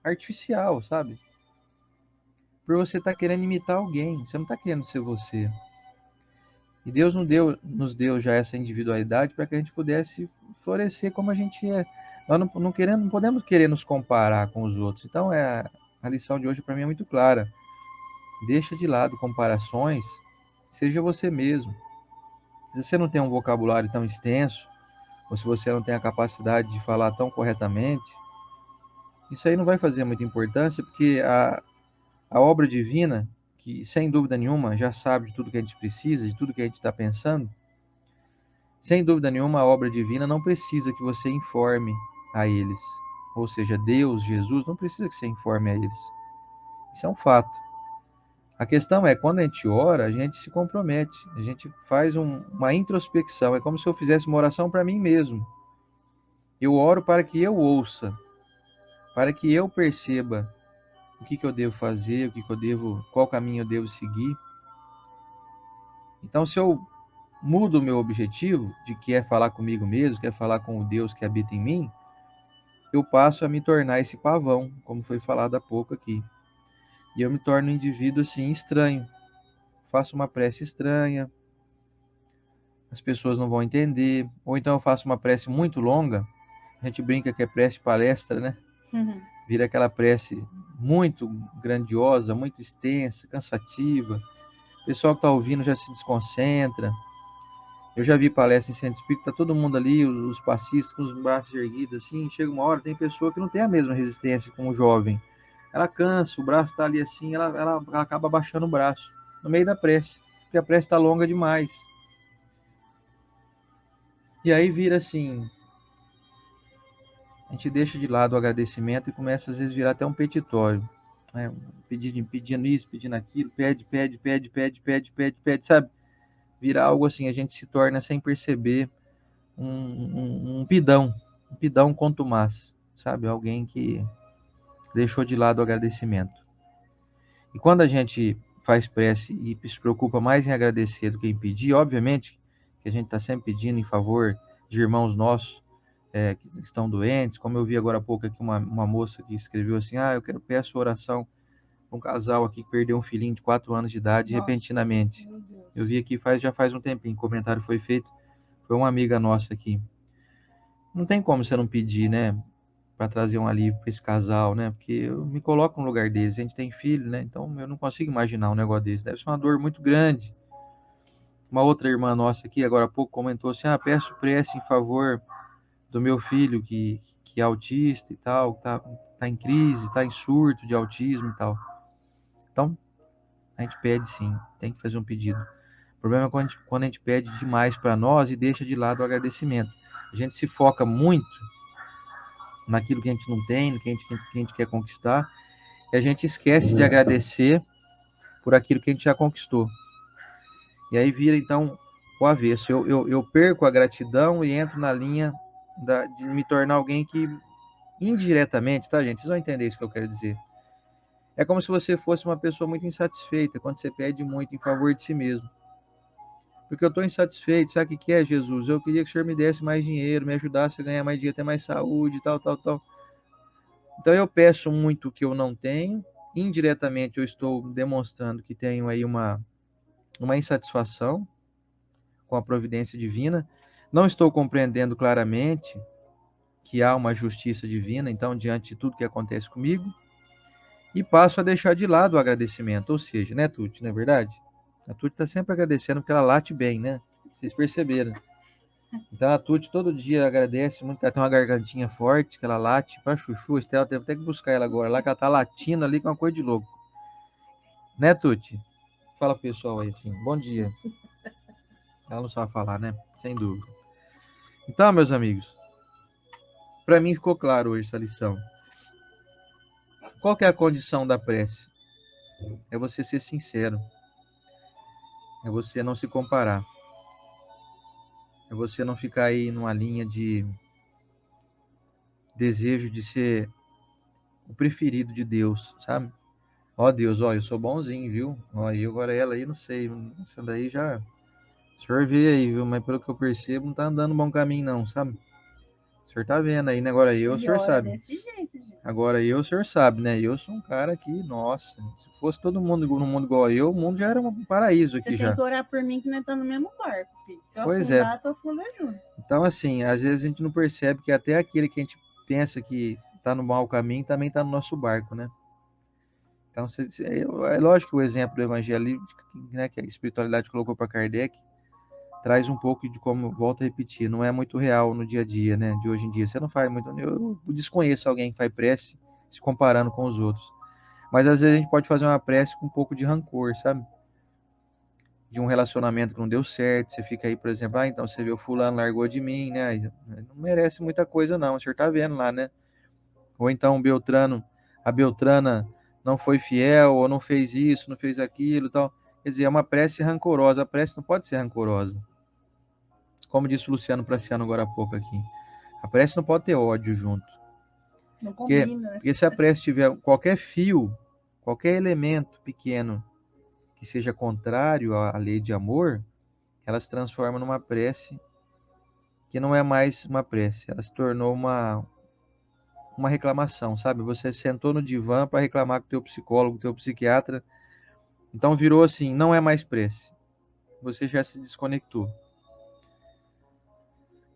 artificial, sabe? Por você estar querendo imitar alguém, você não está querendo ser você. E Deus nos deu já essa individualidade para que a gente pudesse florescer como a gente é. Nós não podemos querer nos comparar com os outros. Então a lição de hoje para mim é muito clara. Deixa de lado comparações, seja você mesmo. Se você não tem um vocabulário tão extenso, ou se você não tem a capacidade de falar tão corretamente, isso aí não vai fazer muita importância, porque a obra divina, que sem dúvida nenhuma já sabe de tudo que a gente precisa, de tudo que a gente está pensando, sem dúvida nenhuma a obra divina não precisa que você informe a eles. Ou seja, Deus, Jesus, não precisa que você informe a eles. Isso é um fato. A questão é, quando a gente ora, a gente se compromete, a gente faz uma introspecção, é como se eu fizesse uma oração para mim mesmo. Eu oro para que eu ouça, para que eu perceba o que eu devo fazer, qual caminho eu devo seguir. Então, se eu mudo o meu objetivo, de que é falar comigo mesmo, que é falar com o Deus que habita em mim, eu passo a me tornar esse pavão, como foi falado há pouco aqui. E eu me torno um indivíduo assim estranho. Faço uma prece estranha, as pessoas não vão entender, ou então eu faço uma prece muito longa, a gente brinca que é prece palestra, né? Uhum. Vira aquela prece muito grandiosa, muito extensa, cansativa. O pessoal que está ouvindo já se desconcentra. Eu já vi palestra em centro espírita, tá todo mundo ali, os passistas com os braços erguidos, assim, chega uma hora, tem pessoa que não tem a mesma resistência como o jovem. Ela cansa, o braço está ali assim, ela acaba abaixando o braço, no meio da prece, porque a prece está longa demais. E aí vira assim, a gente deixa de lado o agradecimento e começa às vezes a virar até um petitório, né? Pedindo isso, pedindo aquilo, pede, sabe? Virar algo assim, a gente se torna sem perceber um pidão, um pidão contumaz, sabe? Alguém que deixou de lado o agradecimento. E quando a gente faz prece e se preocupa mais em agradecer do que em pedir, obviamente que a gente está sempre pedindo em favor de irmãos nossos que estão doentes, como eu vi agora há pouco aqui uma moça que escreveu assim, peço oração para um casal aqui que perdeu um filhinho de 4 anos de idade repentinamente. Eu vi aqui já faz um tempinho, o comentário foi feito, foi uma amiga nossa aqui. Não tem como você não pedir, né, para trazer um alívio para esse casal, né? Porque eu me coloco no lugar deles. A gente tem filho, né? Então eu não consigo imaginar um negócio desse. Deve ser uma dor muito grande. Uma outra irmã nossa aqui, agora há pouco, comentou assim: peço prece em favor do meu filho que é autista e tal, tá em crise, tá em surto de autismo e tal. Então, a gente pede sim, tem que fazer um pedido. O problema é quando a gente pede demais para nós e deixa de lado o agradecimento. A gente se foca muito naquilo que a gente não tem, no que a gente quer conquistar, e a gente esquece de agradecer por aquilo que a gente já conquistou. E aí vira, então, o avesso. Eu perco a gratidão e entro na linha de me tornar alguém que, indiretamente, tá, gente? Vocês vão entender isso que eu quero dizer. É como se você fosse uma pessoa muito insatisfeita quando você pede muito em favor de si mesmo. Porque eu estou insatisfeito, sabe o que é, Jesus? Eu queria que o Senhor me desse mais dinheiro, me ajudasse a ganhar mais dinheiro, ter mais saúde, tal, tal, tal. Então eu peço muito o que eu não tenho, indiretamente eu estou demonstrando que tenho aí uma insatisfação com a providência divina, não estou compreendendo claramente que há uma justiça divina, então, diante de tudo que acontece comigo, e passo a deixar de lado o agradecimento, ou seja, né, Tuti, não é verdade? A Tuti está sempre agradecendo porque ela late bem, né? Vocês perceberam. Então a Tuti todo dia agradece muito, que ela tem uma gargantinha forte, que ela late para chuchu. A Estela teve até que buscar ela agora, lá que ela tá latindo ali com uma coisa de louco. Né, Tuti? Fala pro pessoal aí assim, bom dia. Ela não sabe falar, né? Sem dúvida. Então, meus amigos, para mim ficou claro hoje essa lição. Qual que é a condição da prece? É você ser sincero. É você não se comparar. É você não ficar aí numa linha de desejo de ser o preferido de Deus, sabe? Ó Deus, ó, eu sou bonzinho, viu? Ó, e agora ela aí, não sei, essa daí já... O senhor vê aí, viu? Mas pelo que eu percebo, não tá andando no bom caminho não, sabe? O senhor tá vendo aí, né? Agora eu, o senhor sabe. Desse jeito, gente. Agora eu, o senhor sabe, né? Eu sou um cara que, nossa, se fosse todo mundo no mundo igual a eu, o mundo já era um paraíso aqui já. Você tem que orar por mim que nós estamos no mesmo barco, filho. Se eu Pois afundar, tu afunda junto. Então, assim, às vezes a gente não percebe que até aquele que a gente pensa que tá no mau caminho também tá no nosso barco, né? Então, é lógico que o exemplo do evangelho, né, que a espiritualidade colocou para Kardec, traz um pouco de como, volto a repetir, não é muito real no dia a dia, né, de hoje em dia. Você não faz muito, eu desconheço alguém que faz prece se comparando com os outros. Mas às vezes a gente pode fazer uma prece com um pouco de rancor, sabe? De um relacionamento que não deu certo, você fica aí, por exemplo, então você viu fulano largou de mim, né? Não merece muita coisa não, o senhor tá vendo lá, né? Ou então a Beltrana não foi fiel, ou não fez isso, não fez aquilo, tal. Quer dizer, é uma prece rancorosa. A prece não pode ser rancorosa. Como disse o Luciano Praciano agora há pouco aqui. A prece não pode ter ódio junto. Não combina, né? Porque se a prece tiver qualquer fio, qualquer elemento pequeno que seja contrário à lei de amor, ela se transforma numa prece que não é mais uma prece. Ela se tornou uma reclamação, sabe? Você sentou no divã para reclamar com o teu psicólogo, teu psiquiatra, então virou assim, não é mais prece. Você já se desconectou.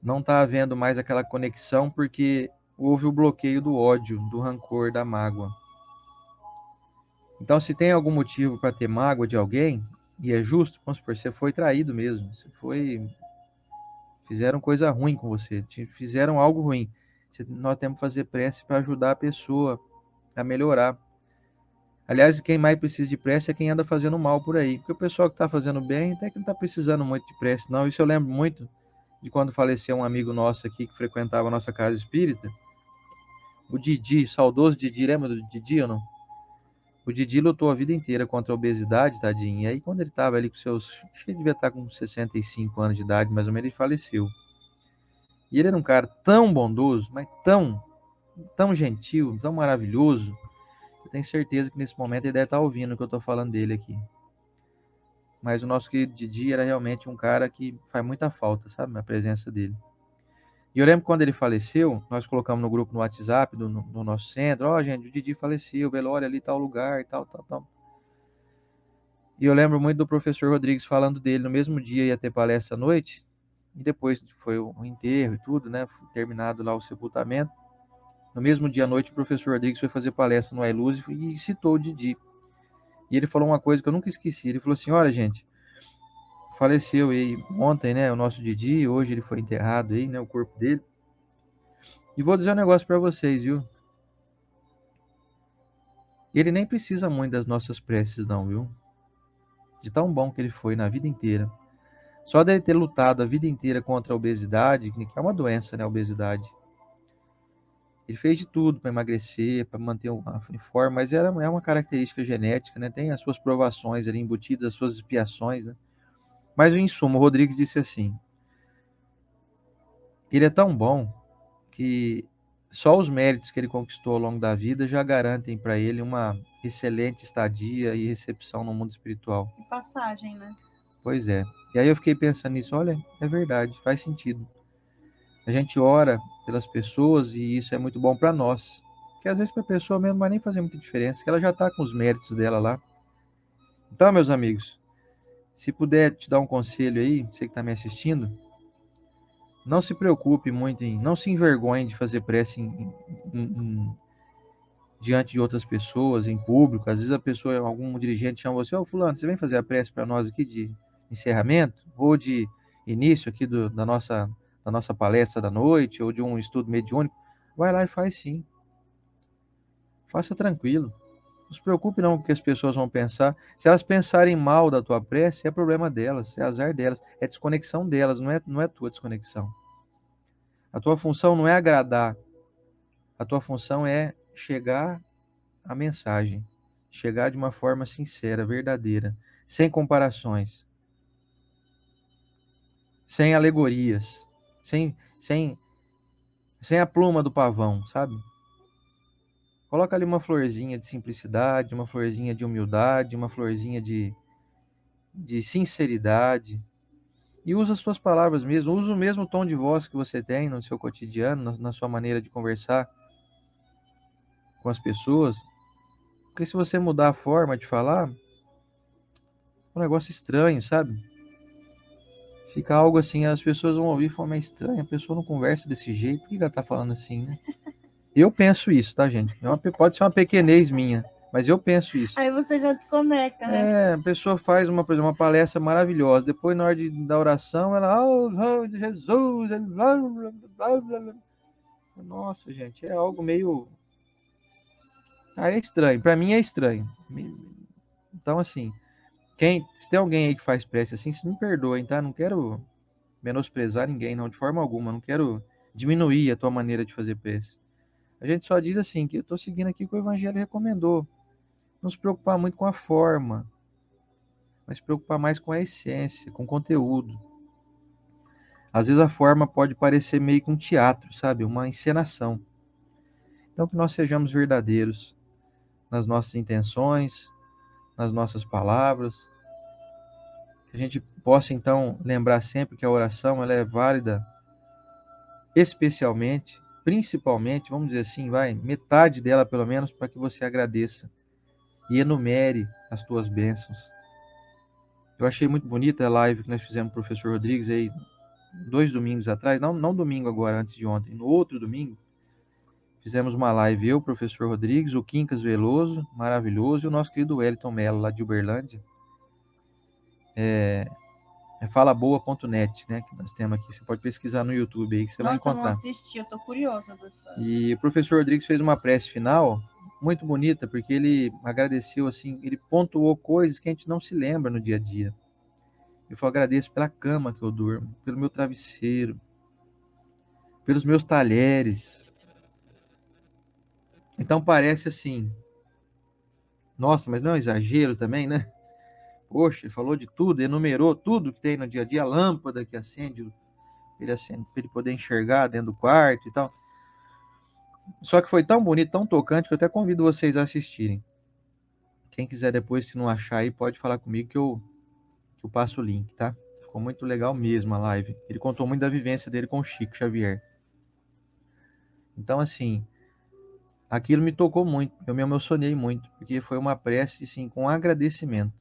Não está havendo mais aquela conexão porque houve o bloqueio do ódio, do rancor, da mágoa. Então, se tem algum motivo para ter mágoa de alguém, e é justo, vamos supor, você foi traído mesmo, fizeram coisa ruim com você, fizeram algo ruim. Nós temos que fazer prece para ajudar a pessoa a melhorar. Aliás, quem mais precisa de prece é quem anda fazendo mal por aí. Porque o pessoal que está fazendo bem até que não está precisando muito de prece, não. Isso eu lembro muito de quando faleceu um amigo nosso aqui que frequentava a nossa casa espírita. O Didi, saudoso Didi, lembra do Didi ou não? O Didi lutou a vida inteira contra a obesidade, tadinho. E aí, quando ele estava ali com seus... Acho que ele devia estar com 65 anos de idade, mais ou menos, ele faleceu. E ele era um cara tão bondoso, mas tão gentil, tão maravilhoso. Eu tenho certeza que nesse momento ele deve estar ouvindo o que eu estou falando dele aqui. Mas o nosso querido Didi era realmente um cara que faz muita falta, sabe? A presença dele. E eu lembro que quando ele faleceu, nós colocamos no grupo no WhatsApp do nosso centro, ó, gente, o Didi faleceu, velório ali, tal lugar, e tal, tal, tal. E eu lembro muito do professor Rodrigues falando dele, no mesmo dia ia ter palestra à noite, e depois foi o enterro e tudo, né? Terminado lá o sepultamento. No mesmo dia à noite, o professor Rodrigues foi fazer palestra no iLuz e citou o Didi. E ele falou uma coisa que eu nunca esqueci. Ele falou assim: olha, gente, faleceu aí ontem, né? O nosso Didi, hoje ele foi enterrado aí, né? O corpo dele. E vou dizer um negócio para vocês, viu? Ele nem precisa muito das nossas preces, não, viu? De tão bom que ele foi na vida inteira. Só dele ter lutado a vida inteira contra a obesidade, que é uma doença, né? A obesidade. Ele fez de tudo para emagrecer, para manter uma forma, mas é uma característica genética, né? Tem as suas provações ali embutidas, as suas expiações, né? Mas, em suma, o Rodrigues disse assim: ele é tão bom que só os méritos que ele conquistou ao longo da vida já garantem para ele uma excelente estadia e recepção no mundo espiritual. E passagem, né? Pois é. E aí eu fiquei pensando nisso, olha, é verdade, faz sentido. A gente ora pelas pessoas e isso é muito bom para nós. Porque às vezes para a pessoa mesmo não vai nem fazer muita diferença, que ela já está com os méritos dela lá. Então, meus amigos, se puder te dar um conselho aí, você que está me assistindo, não se preocupe muito não se envergonhe de fazer prece diante de outras pessoas, em público. Às vezes a pessoa, algum dirigente chama você: ô fulano, você vem fazer a prece para nós aqui de encerramento ou de início aqui da nossa palestra da noite ou de um estudo mediúnico? Vai lá e faz sim. Faça tranquilo. Não se preocupe não com o que as pessoas vão pensar. Se elas pensarem mal da tua prece, é problema delas, é azar delas, é desconexão delas, não é tua desconexão. A tua função não é agradar, a tua função é chegar à mensagem, chegar de uma forma sincera, verdadeira, sem comparações, sem alegorias, sem, sem, sem a pluma do pavão, sabe? Coloca ali uma florzinha de simplicidade, uma florzinha de humildade, uma florzinha de sinceridade. E usa as suas palavras mesmo, usa o mesmo tom de voz que você tem no seu cotidiano, na sua maneira de conversar com as pessoas. Porque se você mudar a forma de falar, é um negócio estranho, sabe? Fica algo assim, as pessoas vão ouvir e falar: mas é estranho, a pessoa não conversa desse jeito, por que ela tá falando assim, né? Eu penso isso, tá, gente? Pode ser uma pequenez minha, mas eu penso isso. Aí você já desconecta, né? É, a pessoa faz por exemplo, uma palestra maravilhosa, depois na hora da oração, ela, oh, Jesus, blá, blá, blá, blá, blá. Nossa, gente, é algo meio... é estranho, para mim é estranho. Então, assim, se tem alguém aí que faz prece assim, se me perdoem, tá? Não quero menosprezar ninguém, não, de forma alguma. Não quero diminuir a tua maneira de fazer prece. A gente só diz assim, que eu estou seguindo aqui o que o Evangelho recomendou. Não se preocupar muito com a forma, mas se preocupar mais com a essência, com o conteúdo. Às vezes a forma pode parecer meio que um teatro, sabe? Uma encenação. Então que nós sejamos verdadeiros nas nossas intenções, nas nossas palavras. Que a gente possa então lembrar sempre que a oração ela é válida especialmente, principalmente, vamos dizer assim, metade dela pelo menos, para que você agradeça e enumere as tuas bênçãos. Eu achei muito bonita a live que nós fizemos com o professor Rodrigues aí 2 domingos atrás, não domingo agora, antes de ontem, no outro domingo, fizemos uma live, eu, o professor Rodrigues, o Quincas Veloso, maravilhoso, e o nosso querido Wellington Mello, lá de Uberlândia. É falaboa.net, né, que nós temos aqui. Você pode pesquisar no YouTube aí que você vai encontrar. Nossa, eu não assisti, eu tô curiosa dessa. E o professor Rodrigues fez uma prece final muito bonita, porque ele agradeceu assim, ele pontuou coisas que a gente não se lembra no dia a dia. Ele falou: agradeço pela cama que eu durmo, pelo meu travesseiro, pelos meus talheres. Então parece assim, nossa, mas não é um exagero também, né? Poxa, ele falou de tudo, enumerou tudo que tem no dia a dia, a lâmpada que acende para ele poder enxergar dentro do quarto e tal. Só que foi tão bonito, tão tocante, que eu até convido vocês a assistirem. Quem quiser depois, se não achar aí, pode falar comigo que eu passo o link, tá? Ficou muito legal mesmo a live. Ele contou muito da vivência dele com o Chico Xavier. Então, assim, aquilo me tocou muito. Eu me emocionei muito, porque foi uma prece, assim, com agradecimento.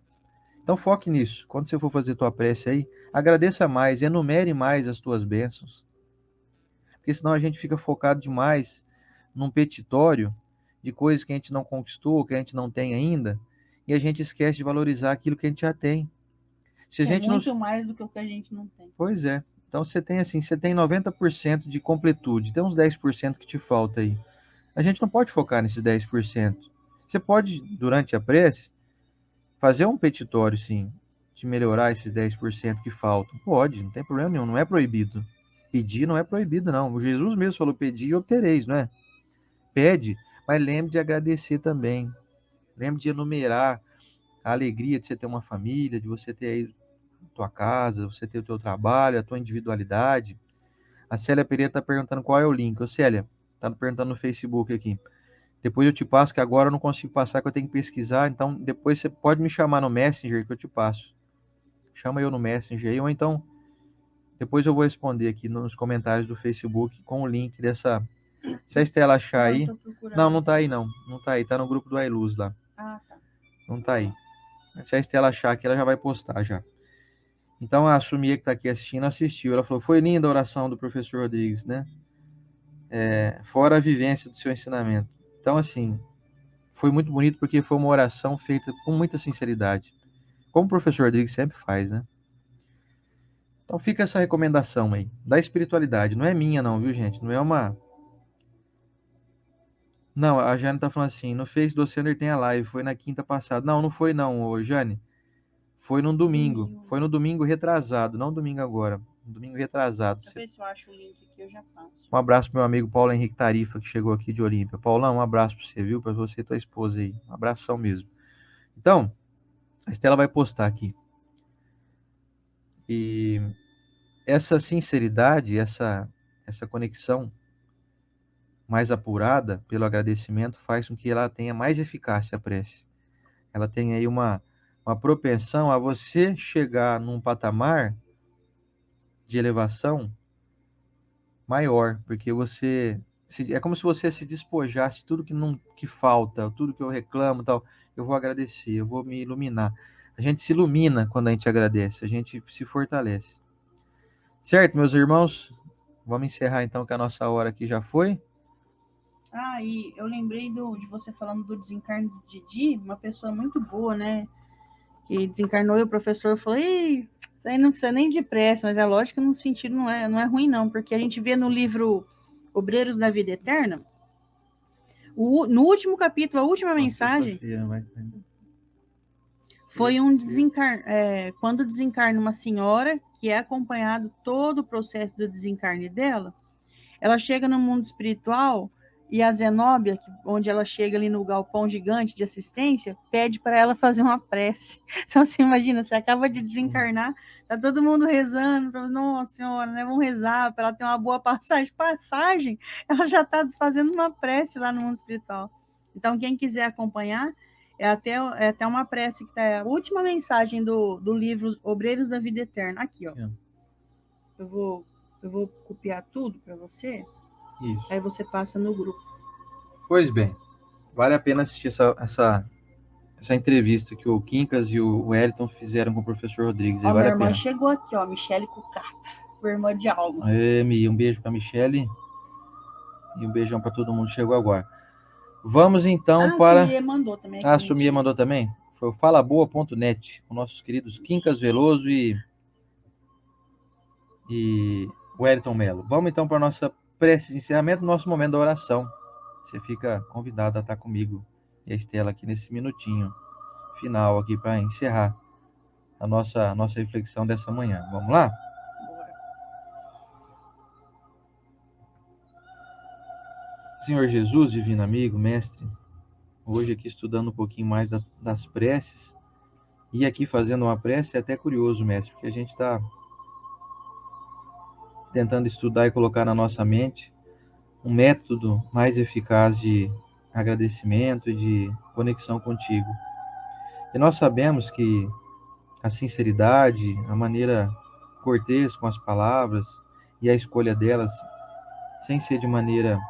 Então, foque nisso. Quando você for fazer tua prece aí, agradeça mais, enumere mais as tuas bênçãos. Porque senão a gente fica focado demais num petitório de coisas que a gente não conquistou, que a gente não tem ainda, e a gente esquece de valorizar aquilo que a gente já tem. Se a É gente não... muito mais do que o que a gente não tem. Pois é. Então você tem assim, você tem 90% de completude, tem uns 10% que te falta aí. A gente não pode focar nesses 10%. Você pode, durante a prece, fazer um petitório, sim, de melhorar esses 10% que faltam. Pode, não tem problema nenhum, não é proibido. Pedir não é proibido, não. O Jesus mesmo falou, pedir e obtereis, não é? Pede, mas lembre de agradecer também. Lembre de enumerar a alegria de você ter uma família, de você ter aí a tua casa, você ter o teu trabalho, a tua individualidade. A Célia Pereira está perguntando qual é o link. Ô, Célia, está perguntando no Facebook aqui. Depois eu te passo, que agora eu não consigo passar, que eu tenho que pesquisar. Então, depois você pode me chamar no Messenger que eu te passo. Chama eu no Messenger aí, ou então depois eu vou responder aqui nos comentários do Facebook com o link dessa. Se a Estela achar aí. Não, não tá aí não. Não tá aí. Tá no grupo do iLuz lá. Ah, tá. Não tá aí. Se a Estela achar aqui, ela já vai postar já. Então a Sumia que tá aqui assistindo, assistiu. Ela falou, foi linda a oração do professor Rodrigues, né? Fora a vivência do seu ensinamento. Então, assim, foi muito bonito porque foi uma oração feita com muita sinceridade. Como o professor Rodrigues sempre faz, né? Então fica essa recomendação aí, da espiritualidade. Não é minha não, viu, gente? Não é uma... Não, a Jane tá falando assim, no Face do Sender tem a live, foi na quinta passada. Não, não foi não, ô, Jane. Foi no domingo. Foi no domingo retrasado, não domingo agora. No domingo retrasado. Deixa eu ver se eu acho o link aqui, eu já passo. Um abraço pro meu amigo Paulo Henrique Tarifa, que chegou aqui de Olímpia. Paulão, um abraço pra você, viu? Pra você e tua esposa aí. Um abração mesmo. Então, a Estela vai postar aqui. E essa sinceridade, essa conexão mais apurada pelo agradecimento faz com que ela tenha mais eficácia a prece. Ela tem aí uma propensão a você chegar num patamar de elevação maior, porque é como se você se despojasse tudo que falta, tudo que eu reclamo, tal, eu vou agradecer, eu vou me iluminar. A gente se ilumina quando a gente agradece, a gente se fortalece. Certo, meus irmãos? Vamos encerrar então que a nossa hora aqui já foi. Ah, e eu lembrei de você falando do desencarne do Didi, uma pessoa muito boa, né? Que desencarnou e o professor falou, isso aí não precisa nem de pressa, mas é lógico que no sentido não é ruim não, porque a gente vê no livro Obreiros da Vida Eterna, no último capítulo, a última mensagem foi quando desencarna uma senhora, que é acompanhado todo o processo do desencarne dela, ela chega no mundo espiritual e a Zenóbia, onde ela chega ali no galpão gigante de assistência, pede para ela fazer uma prece. Então, você imagina, você acaba de desencarnar, tá todo mundo rezando, nossa senhora, né, vamos rezar para ela ter uma boa passagem, ela já está fazendo uma prece lá no mundo espiritual. Então, quem quiser acompanhar, é até uma prece que tá a última mensagem do livro Obreiros da Vida Eterna. Aqui, ó. Eu vou copiar tudo para você. Isso. Aí você passa no grupo. Pois bem, vale a pena assistir essa entrevista que o Quincas e o Wellington fizeram com o professor Rodrigues. Ó, minha irmã chegou aqui, ó, Michele Cucato, irmã de alma. Um beijo para a Michele e um beijão para todo mundo que chegou agora. Vamos então para... A Sumia mandou também. A Sumia mandou também? Foi o falaboa.net, com nossos queridos Quincas Veloso e Wellington Mello. Vamos então para a nossa prece de encerramento, nosso momento da oração. Você fica convidado a estar comigo e a Estela aqui nesse minutinho final aqui para encerrar a nossa reflexão dessa manhã. Vamos lá? Senhor Jesus, divino amigo, mestre, hoje aqui estudando um pouquinho mais das preces e aqui fazendo uma prece é até curioso, mestre, porque a gente está tentando estudar e colocar na nossa mente um método mais eficaz de agradecimento e de conexão contigo. E nós sabemos que a sinceridade, a maneira cortês com as palavras e a escolha delas, sem ser de maneira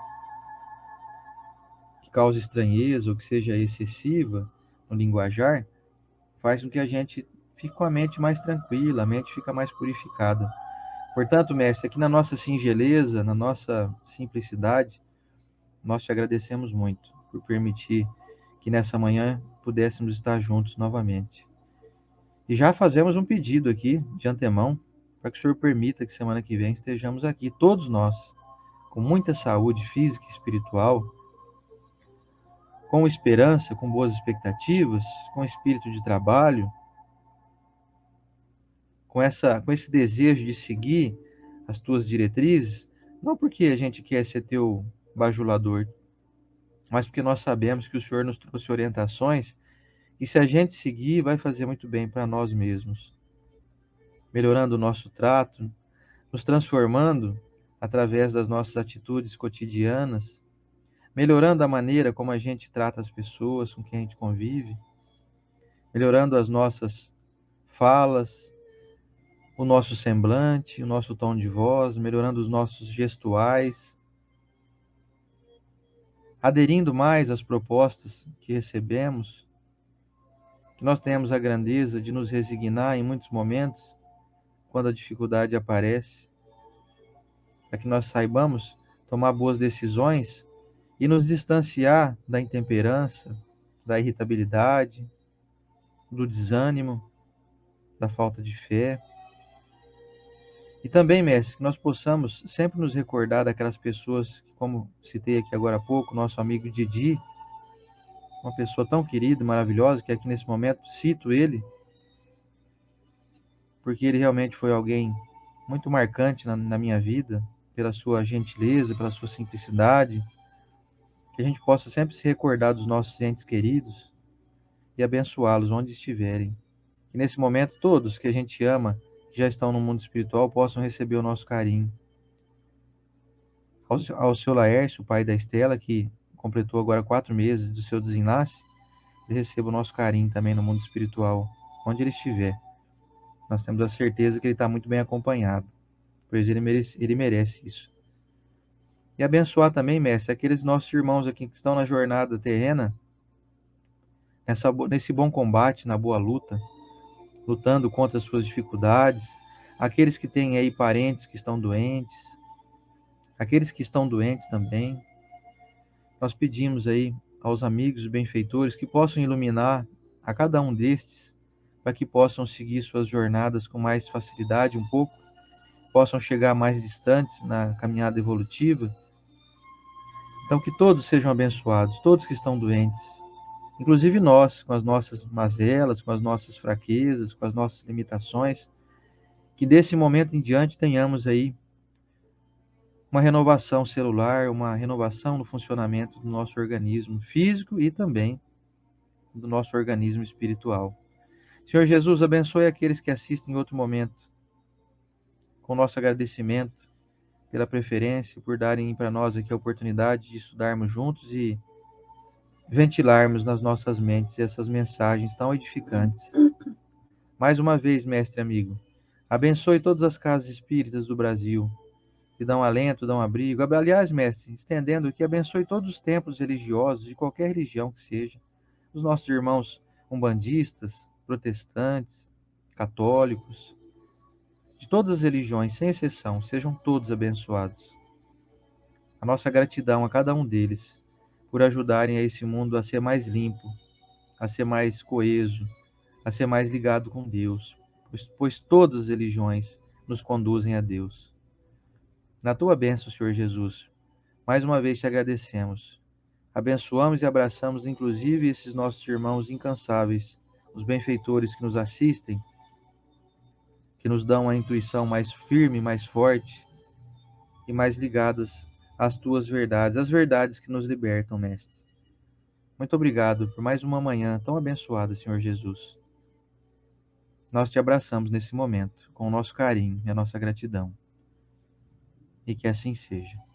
que cause estranheza ou que seja excessiva no linguajar, faz com que a gente fique com a mente mais tranquila, a mente fica mais purificada. Portanto, mestre, aqui na nossa singeleza, na nossa simplicidade, nós te agradecemos muito por permitir que nessa manhã pudéssemos estar juntos novamente. E já fazemos um pedido aqui de antemão para que o Senhor permita que semana que vem estejamos aqui, todos nós, com muita saúde física e espiritual, com esperança, com boas expectativas, com espírito de trabalho, com esse desejo de seguir as tuas diretrizes, não porque a gente quer ser teu bajulador, mas porque nós sabemos que o Senhor nos trouxe orientações e se a gente seguir, vai fazer muito bem para nós mesmos, melhorando o nosso trato, nos transformando através das nossas atitudes cotidianas, melhorando a maneira como a gente trata as pessoas com quem a gente convive, melhorando as nossas falas, o nosso semblante, o nosso tom de voz, melhorando os nossos gestuais, aderindo mais às propostas que recebemos, que nós tenhamos a grandeza de nos resignar em muitos momentos, quando a dificuldade aparece, para que nós saibamos tomar boas decisões e nos distanciar da intemperança, da irritabilidade, do desânimo, da falta de fé. E também, mestre, que nós possamos sempre nos recordar daquelas pessoas que, como citei aqui agora há pouco, nosso amigo Didi, uma pessoa tão querida, maravilhosa, que aqui nesse momento cito ele, porque ele realmente foi alguém muito marcante na minha vida, pela sua gentileza, pela sua simplicidade, que a gente possa sempre se recordar dos nossos entes queridos e abençoá-los onde estiverem. Que nesse momento todos que a gente ama, que já estão no mundo espiritual, possam receber o nosso carinho. Ao seu Laércio, o pai da Estela, que completou agora 4 meses do seu desenlace, ele receba o nosso carinho também no mundo espiritual, onde ele estiver. Nós temos a certeza que ele está muito bem acompanhado, pois ele merece isso. E abençoar também, mestre, aqueles nossos irmãos aqui que estão na jornada terrena, nesse bom combate, na boa luta, lutando contra as suas dificuldades, aqueles que têm aí parentes que estão doentes, aqueles que estão doentes também. Nós pedimos aí aos amigos e benfeitores que possam iluminar a cada um destes, para que possam seguir suas jornadas com mais facilidade um pouco, possam chegar mais distantes na caminhada evolutiva. Então que todos sejam abençoados, todos que estão doentes, inclusive nós, com as nossas mazelas, com as nossas fraquezas, com as nossas limitações, que desse momento em diante tenhamos aí uma renovação celular, uma renovação no funcionamento do nosso organismo físico e também do nosso organismo espiritual. Senhor Jesus, abençoe aqueles que assistem em outro momento, com nosso agradecimento pela preferência, por darem para nós aqui a oportunidade de estudarmos juntos e ventilarmos nas nossas mentes essas mensagens tão edificantes. Mais uma vez, mestre amigo, abençoe todas as casas espíritas do Brasil, que dão alento, dão abrigo. Aliás, mestre, estendendo aqui, abençoe todos os templos religiosos, de qualquer religião que seja, os nossos irmãos umbandistas, protestantes, católicos, de todas as religiões, sem exceção, sejam todos abençoados. A nossa gratidão a cada um deles, por ajudarem a esse mundo a ser mais limpo, a ser mais coeso, a ser mais ligado com Deus, pois todas as religiões nos conduzem a Deus. Na tua bênção, Senhor Jesus, mais uma vez te agradecemos. Abençoamos e abraçamos, inclusive, esses nossos irmãos incansáveis, os benfeitores que nos assistem, que nos dão a intuição mais firme, mais forte e mais ligadas às tuas verdades, as verdades que nos libertam, Mestre. Muito obrigado por mais uma manhã tão abençoada, Senhor Jesus. Nós te abraçamos nesse momento, com o nosso carinho e a nossa gratidão. e que assim seja.